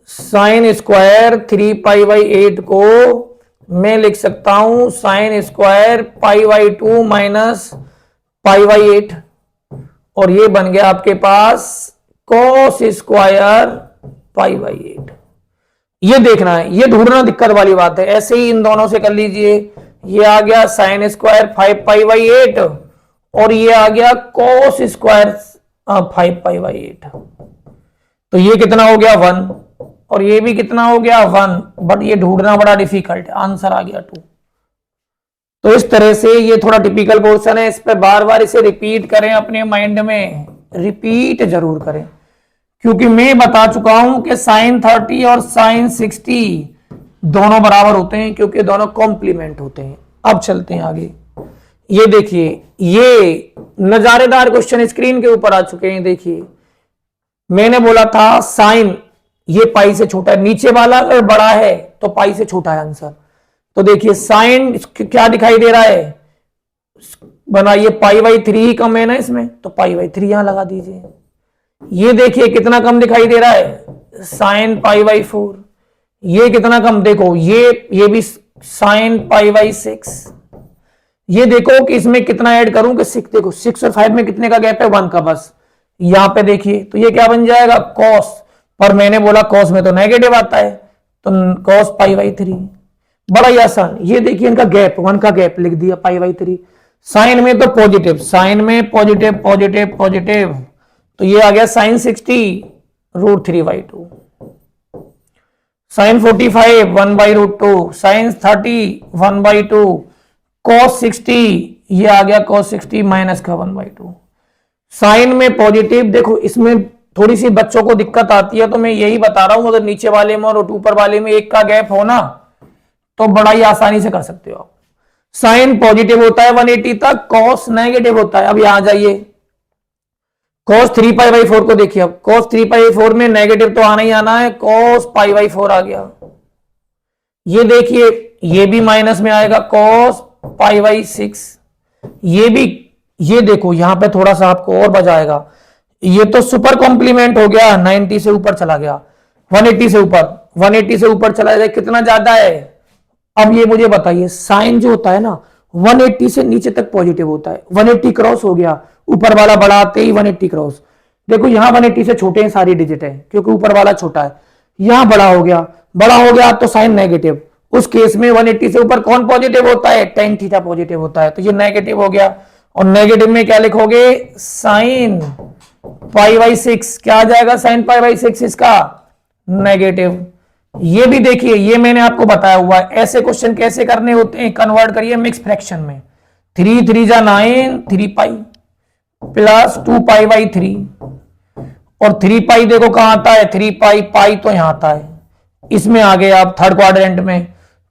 साइन स्क्वायर 3π/8 को मैं लिख सकता हूं साइन स्क्वायर π/2 माइनस π/8, और ये बन गया आपके पास cos स्क्वायर π/8। ये देखना है, ये ढूंढना दिक्कत वाली बात है। ऐसे ही इन दोनों से कर लीजिए, ये आ गया साइन स्क्वायर 5π/8 और ये आ गया cos स्क्वायर 5π/8। तो ये कितना हो गया 1 और ये भी कितना हो गया 1, बट ये ढूंढना बड़ा डिफिकल्ट है। आंसर आ गया 2। तो इस तरह से ये थोड़ा टिपिकल क्वेश्चन है, इस पे बार बार इसे रिपीट करें, अपने माइंड में रिपीट जरूर करें, क्योंकि मैं बता चुका हूं कि साइन 30 और साइन 60 दोनों बराबर होते हैं, क्योंकि दोनों कॉम्प्लीमेंट होते हैं। अब चलते हैं आगे। ये देखिए, ये नजारेदार क्वेश्चन स्क्रीन के ऊपर आ चुके हैं। देखिए मैंने बोला था साइन ये पाई से छोटा है, नीचे वाला अगर बड़ा है तो पाई से छोटा है आंसर। तो देखिए साइन क्या दिखाई दे रहा है, बना ये π/3 ही कम है ना इसमें, तो π/3 यहां लगा दीजिए। ये देखिए कितना कम दिखाई दे रहा है, साइन π/4। ये कितना कम, देखो ये भी साइन π/6। ये देखो कि इसमें कितना ऐड करूं कि 6, देखो 6 और 5 में कितने का गैप है, 1 का बस। यहां पे देखिए तो ये क्या बन जाएगा cos, पर मैंने बोला cos में तो नेगेटिव आता है, तो cos π/3। बड़ा ही आसान। ये देखिए इनका गैप, 1 का गैप लिख दिया π/3। साइन में तो पॉजिटिव, साइन में पॉजिटिव पॉजिटिव पॉजिटिव, तो ये आ गया साइन 60 √3/2, साइन 45 1/√2, साइन 30 1/2, cos 60 ये आ गया cos 60 माइनस का 1/2। साइन में पॉजिटिव, देखो इसमें थोड़ी सी बच्चों को दिक्कत आती है, तो मैं यही बता रहा हूं, अगर नीचे वाले में और ऊपर वाले में 1 का गैप हो ना तो बड़ा ही आसानी से कर सकते हो आप। साइन पॉजिटिव होता है 180 तक, cos नेगेटिव होता है। अब यहां जाइए, cos 3π/4 को देखिए। अब cos 3π/4 में नेगेटिव तो आना ही आना है, cos π/4 आ गया। ये देखिए ये भी माइनस में आएगा, cos π/6। ये भी, ये देखो यहां पे थोड़ा सा आपको और बजाएगा, ये तो सुपर कॉम्प्लीमेंट हो गया, 90 से ऊपर चला गया, 180 से ऊपर, 180 से ऊपर चला जाए, कितना ज्यादा है। अब ये मुझे बताइए, साइन जो होता है ना 180 से नीचे तक पॉजिटिव होता है, 180 क्रॉस हो गया, ऊपर वाला बढ़ाते ही 180 क्रॉस। देखो यहां 180 से छोटे हैं सारी डिजिट है, क्योंकि ऊपर वाला छोटा है। यहां बड़ा हो गया तो साइन नेगेटिव। उस केस में 180 से ऊपर कौन पॉजिटिव होता है, tan थीटा पॉजिटिव होता है, तो ये नेगेटिव हो गया। और नेगेटिव में क्या लिखोगे, साइन पाई बाई 6 क्या आ जाएगा, साइन पाई बाई 6 इसका नेगेटिव। ये भी देखिए, ये मैंने आपको बताया हुआ है, ऐसे क्वेश्चन कैसे करने होते हैं, कन्वर्ट करिए मिक्स फ्रैक्शन में। 3 3 जा 9, 3 पाई प्लस 2 पाई बाई 3, और 3 पाई देखो कहां आता है, 3 पाई पाई तो यहां आता है, इसमें आ गए आप थर्ड क्वाड्रेंट में,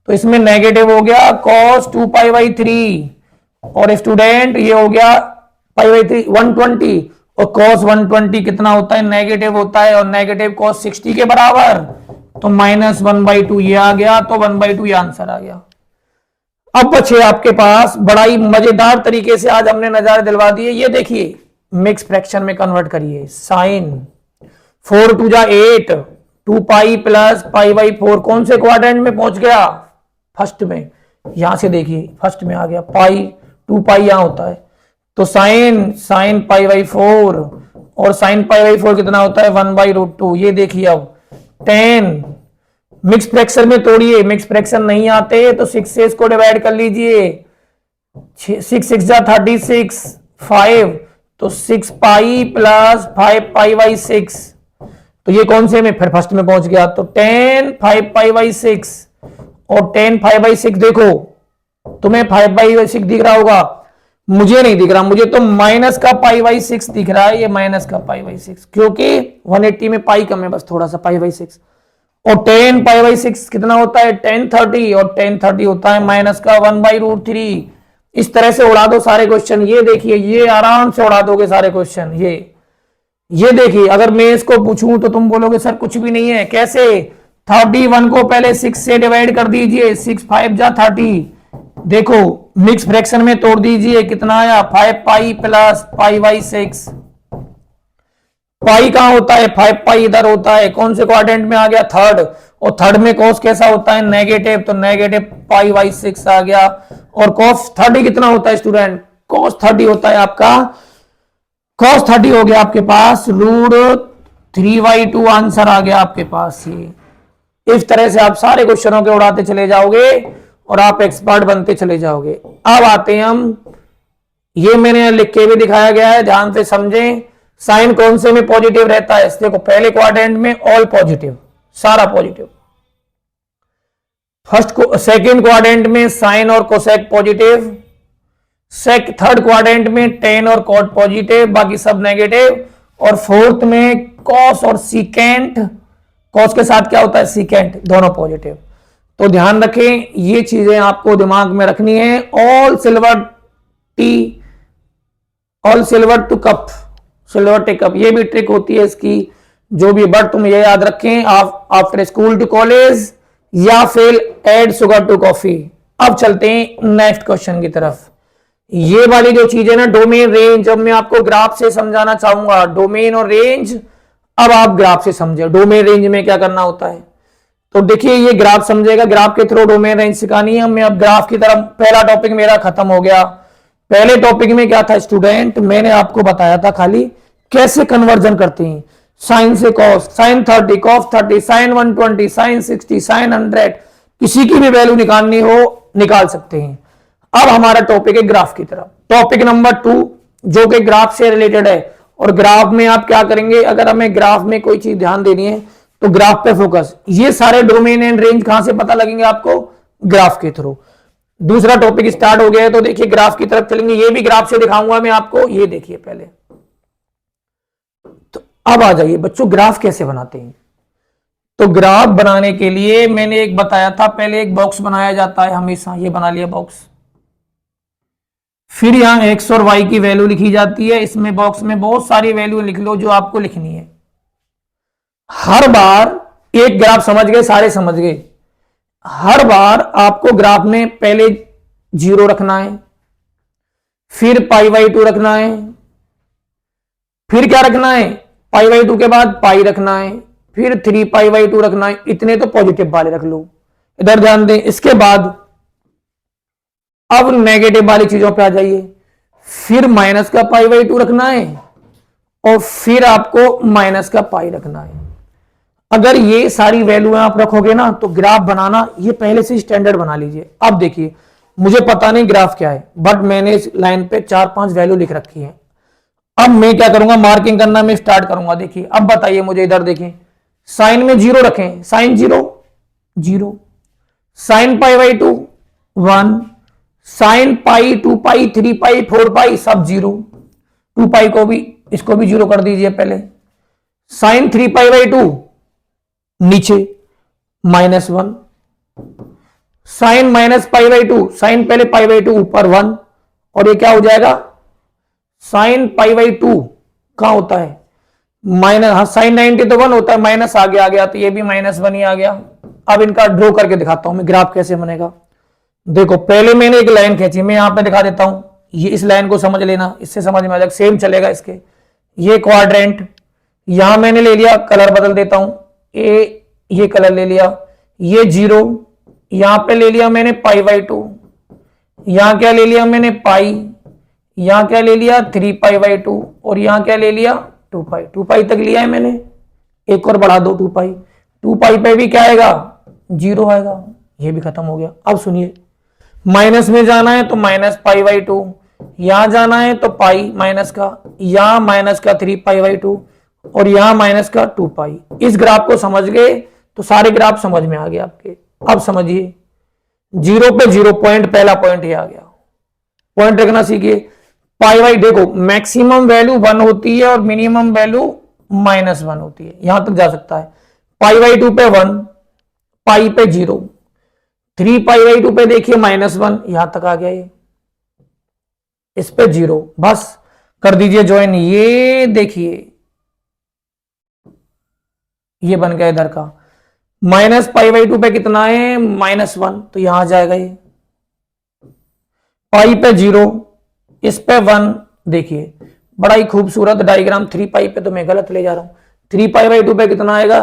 तो इसमें नेगेटिव हो गया कॉस 2 पाई बाई 3, और स्टूडेंट ये हो गया पाई बाई 3 120, और कॉस 120 कितना होता है, नेगेटिव होता है, और नेगेटिव कॉस 60 के बराबर, तो -1/2 ये आ गया, तो 1/2 ये आंसर आ गया। अब बचे आपके पास, बड़ा ही मजेदार तरीके से आज हमने नजारे दिलवा दिए, ये देखिए मिक्स फ्रैक्शन में कन्वर्ट करिए। साइन 4 2 जा 8, 2 पाई प्लस पाई बाई 4 कौन से क्वाड्रेंट में पहुंच गया, फर्स्ट में, यहां से देखिए फर्स्ट में आ गया, पाई 2 पाई यहां होता है, तो साइन पाई बाई 4, और साइन पाई बाई 4 कितना होता है 1/√2। ये देखिए अब 10 मिक्स फ्रैक्शन में तोड़िए, मिक्स फ्रैक्शन नहीं आते तो 6 से इसको डिवाइड कर लीजिए, 6 6 जा 36, 5, तो 6 पाई प्लस 5 पाई बाई 6, तो ये कौन से में, फिर फर्स्ट में पहुंच गया, तो 10 5 पाई बाई 6, और 10 5 बाई 6 देखो, तुम्हें 5 बाई 6 दिख रहा होगा, मुझे नहीं दिख रहा, मुझे तो माइनस का पाई बाई 6 दिख रहा है, ये माइनस का पाई बाई 6, क्योंकि 180 में पाई कम है, बस थोड़ा सा पाई बाई 6, और 10 पाई बाई 6 कितना होता है 10 30, और 10 30 होता है माइनस का 1/√3। इस तरह से उड़ा दो सारे क्वेश्चन, ये देखिए ये आराम से उड़ा दोगे सारे क्वेश्चन। ये देखिए, अगर मैं इसको पूछूं तो तुम बोलोगे सर कुछ भी नहीं है, कैसे, 31 को पहले 6 से डिवाइड कर दीजिए, 6 5 जा 30, देखो मिक्स फ्रैक्शन में तोड़ दीजिए, कितना आया 5 पाई प्लस पाई बाई 6, पाई कहां होता है, 5 पाई इधर होता है, कौन से क्वाड्रेंट में आ गया, थर्ड, और थर्ड में कॉस कैसा होता है नेगेटिव, तो नेगेटिव पाई बाई 6 आ गया, और कॉस 30 कितना होता है स्टूडेंट, कॉस 30 होता है आपका, कॉस 30 हो गया आपके पास √3/2 आंसर आ गया आपके पास। ये इस तरह से आप सारे क्वेश्चनों के उड़ाते चले जाओगे और आप एक्सपर्ट बनते चले जाओगे। अब आते हैं हम, ये मैंने लिख के भी दिखाया गया है, ध्यान से समझें, साइन कौन से में पॉजिटिव रहता है, देखो पहले क्वाड्रेंट में ऑल पॉजिटिव, सारा पॉजिटिव, सेकंड क्वाड्रेंट में साइन और कोसेक पॉजिटिव, थर्ड क्वाड्रेंट में टेन और कॉट पॉजिटिव, बाकी सब नेगेटिव, और फोर्थ में कॉस और सीकेंट, कॉस के साथ क्या होता है सीकेंट, दोनों पॉजिटिव। तो ध्यान रखें, ये चीजें आपको दिमाग में रखनी है। All silver tea, all silver to cup, silver tea cup, ये भी ट्रिक होती है इसकी, जो भी, बट तुम ये याद रखें, आफ्टर स्कूल टू कॉलेज, या फिर एड शुगर टू कॉफी। अब चलते हैं नेक्स्ट क्वेश्चन की तरफ। ये वाली जो चीज है ना, डोमेन रेंज, अब मैं आपको ग्राफ से समझाना चाहूंगा, डोमेन और रेंज। अब आप ग्राफ से समझे डोमेन रेंज में क्या करना होता है, तो देखिए ये ग्राफ समझेगा, ग्राफ के थ्रू डोमेन रेंज सिखानी है हमें। अब ग्राफ की तरफ, पहला टॉपिक मेरा खत्म हो गया। पहले टॉपिक में क्या था स्टूडेंट, मैंने आपको बताया था खाली कैसे कन्वर्जन करते हैं, साइन से cos, sine 30 cos 30, sine 120, sine 60, sine 100, किसी की भी वैल्यू निकालनी हो निकाल सकते हैं। अब हमारा टॉपिक है ग्राफ की तरफ, टॉपिक नंबर 2 जो कि ग्राफ से रिलेटेड है। और ग्राफ में आप क्या करेंगे, अगर हमें ग्राफ में कोई चीज ध्यान देनी है तो ग्राफ पे फोकस। ये सारे डोमेन एंड रेंज कहां से पता लगेंगे आपको, ग्राफ के थ्रू। दूसरा टॉपिक स्टार्ट हो गया है, तो देखिए ग्राफ की तरफ चलेंगे, ये भी ग्राफ से दिखाऊंगा मैं आपको। ये देखिए पहले, तो अब आ जाइए बच्चों, ग्राफ कैसे बनाते हैं। तो ग्राफ बनाने के लिए मैंने एक बताया था, पहले एक बॉक्स बनाया जाता है हमेशा, ये बना लिया बॉक्स, फिर यहां एक्स और वाई की वैल्यू लिखी जाती है। इसमें बॉक्स में बहुत सारी वैल्यू लिख लो जो आपको लिखनी है। हर बार एक ग्राफ, समझ गए, सारे समझ गए, हर बार आपको ग्राफ में पहले 0 रखना है, फिर π/2 रखना है, फिर क्या रखना है, π/2 के बाद पाई रखना है, फिर 3π/2 रखना है। इतने तो पॉजिटिव वाले रख लो, इधर ध्यान दें। इसके बाद अब नेगेटिव वाली चीजों पे आ जाइए, फिर माइनस का π/2 रखना है, और फिर आपको माइनस का पाई रखना है। अगर ये सारी वैल्यू आप रखोगे ना, तो ग्राफ बनाना ये पहले से स्टैंडर्ड बना लीजिए। अब देखिए, मुझे पता नहीं ग्राफ क्या है, बट मैंने इस लाइन पे 4-5 वैल्यू लिख रखी है। अब मैं क्या करूंगा, मार्किंग करना मैं स्टार्ट करूंगा। देखिए अब बताइए मुझे, इधर देखें, साइन में 0 रखें, sine 0 0, sine pi by 2 1, sine pi 2 pi 3 pi 4 pi सब 0, 2 पाई को भी, इसको भी 0 कर दीजिए पहले। साइन 3 पाई बाई 2 नीचे -1, sine minus pi by 2, sine पहले पाई बाई 2 ऊपर 1, और ये क्या हो जाएगा, साइन पाई बाई 2 कहां होता है माइनस, हाँ साइन 90 तो 1 होता है, माइनस आगे आ गया तो ये भी -1 ही आ गया। अब इनका ड्रॉ करके दिखाता हूं मैं, ग्राफ कैसे बनेगा। देखो पहले मैंने एक लाइन खींची, मैं यहां पे दिखा देता हूं, ये इस लाइन को समझ लेना, इससे समझ में आ जाएगा, सेम चलेगा इसके। ये क्वाड्रेंट यहां मैंने ले लिया, कलर बदल देता हूं, ये कलर ले लिया, ये 0 यहां पे ले लिया मैंने पाई बाई 2, यहां क्या ले लिया मैंने पाई, यहां क्या ले लिया 3 पाई बाई 2, और यहां क्या ले लिया 2 पाई, 2 पाई तक लिया है मैंने, एक और बढ़ा दो 2 पाई, 2 पाई पे भी क्या आएगा 0 आएगा, ये भी खत्म हो गया। अब सुनिए, माइनस में जाना है तो माइनस पाई बाई 2, यहां जाना है तो पाई माइनस का, यहां माइनस का 3 पाई बाई 2, और यहां माइनस का 2 पाई। इस ग्राफ को समझ गए तो सारे ग्राफ समझ में आ गए आपके। अब समझिए, 0 पे 0 पॉइंट, पहला पॉइंट ये आ गया, पॉइंट रखना सीखिए। पाई बाई देखो, मैक्सिमम वैल्यू 1 होती है और मिनिमम वैल्यू -1 होती है, यहां तक जा सकता है। पाई बाई 2 पे 1, पाई पे 0, 3 पाई बाई 2 पे देखिए -1, यहां तक आ गया ये, इस पे 0, बस कर दीजिए ज्वाइन। ये देखिए ये बन गया इधर का, माइनस पाई बाई 2 पे कितना है -1, तो यहां आ जाएगा ये, पाई पे 0, इस पे 1, देखिए बड़ा ही खूबसूरत डायग्राम। 3 पाई पे तो मैं गलत ले जा रहा हूं, 3 पाई बाई 2 पे कितना आएगा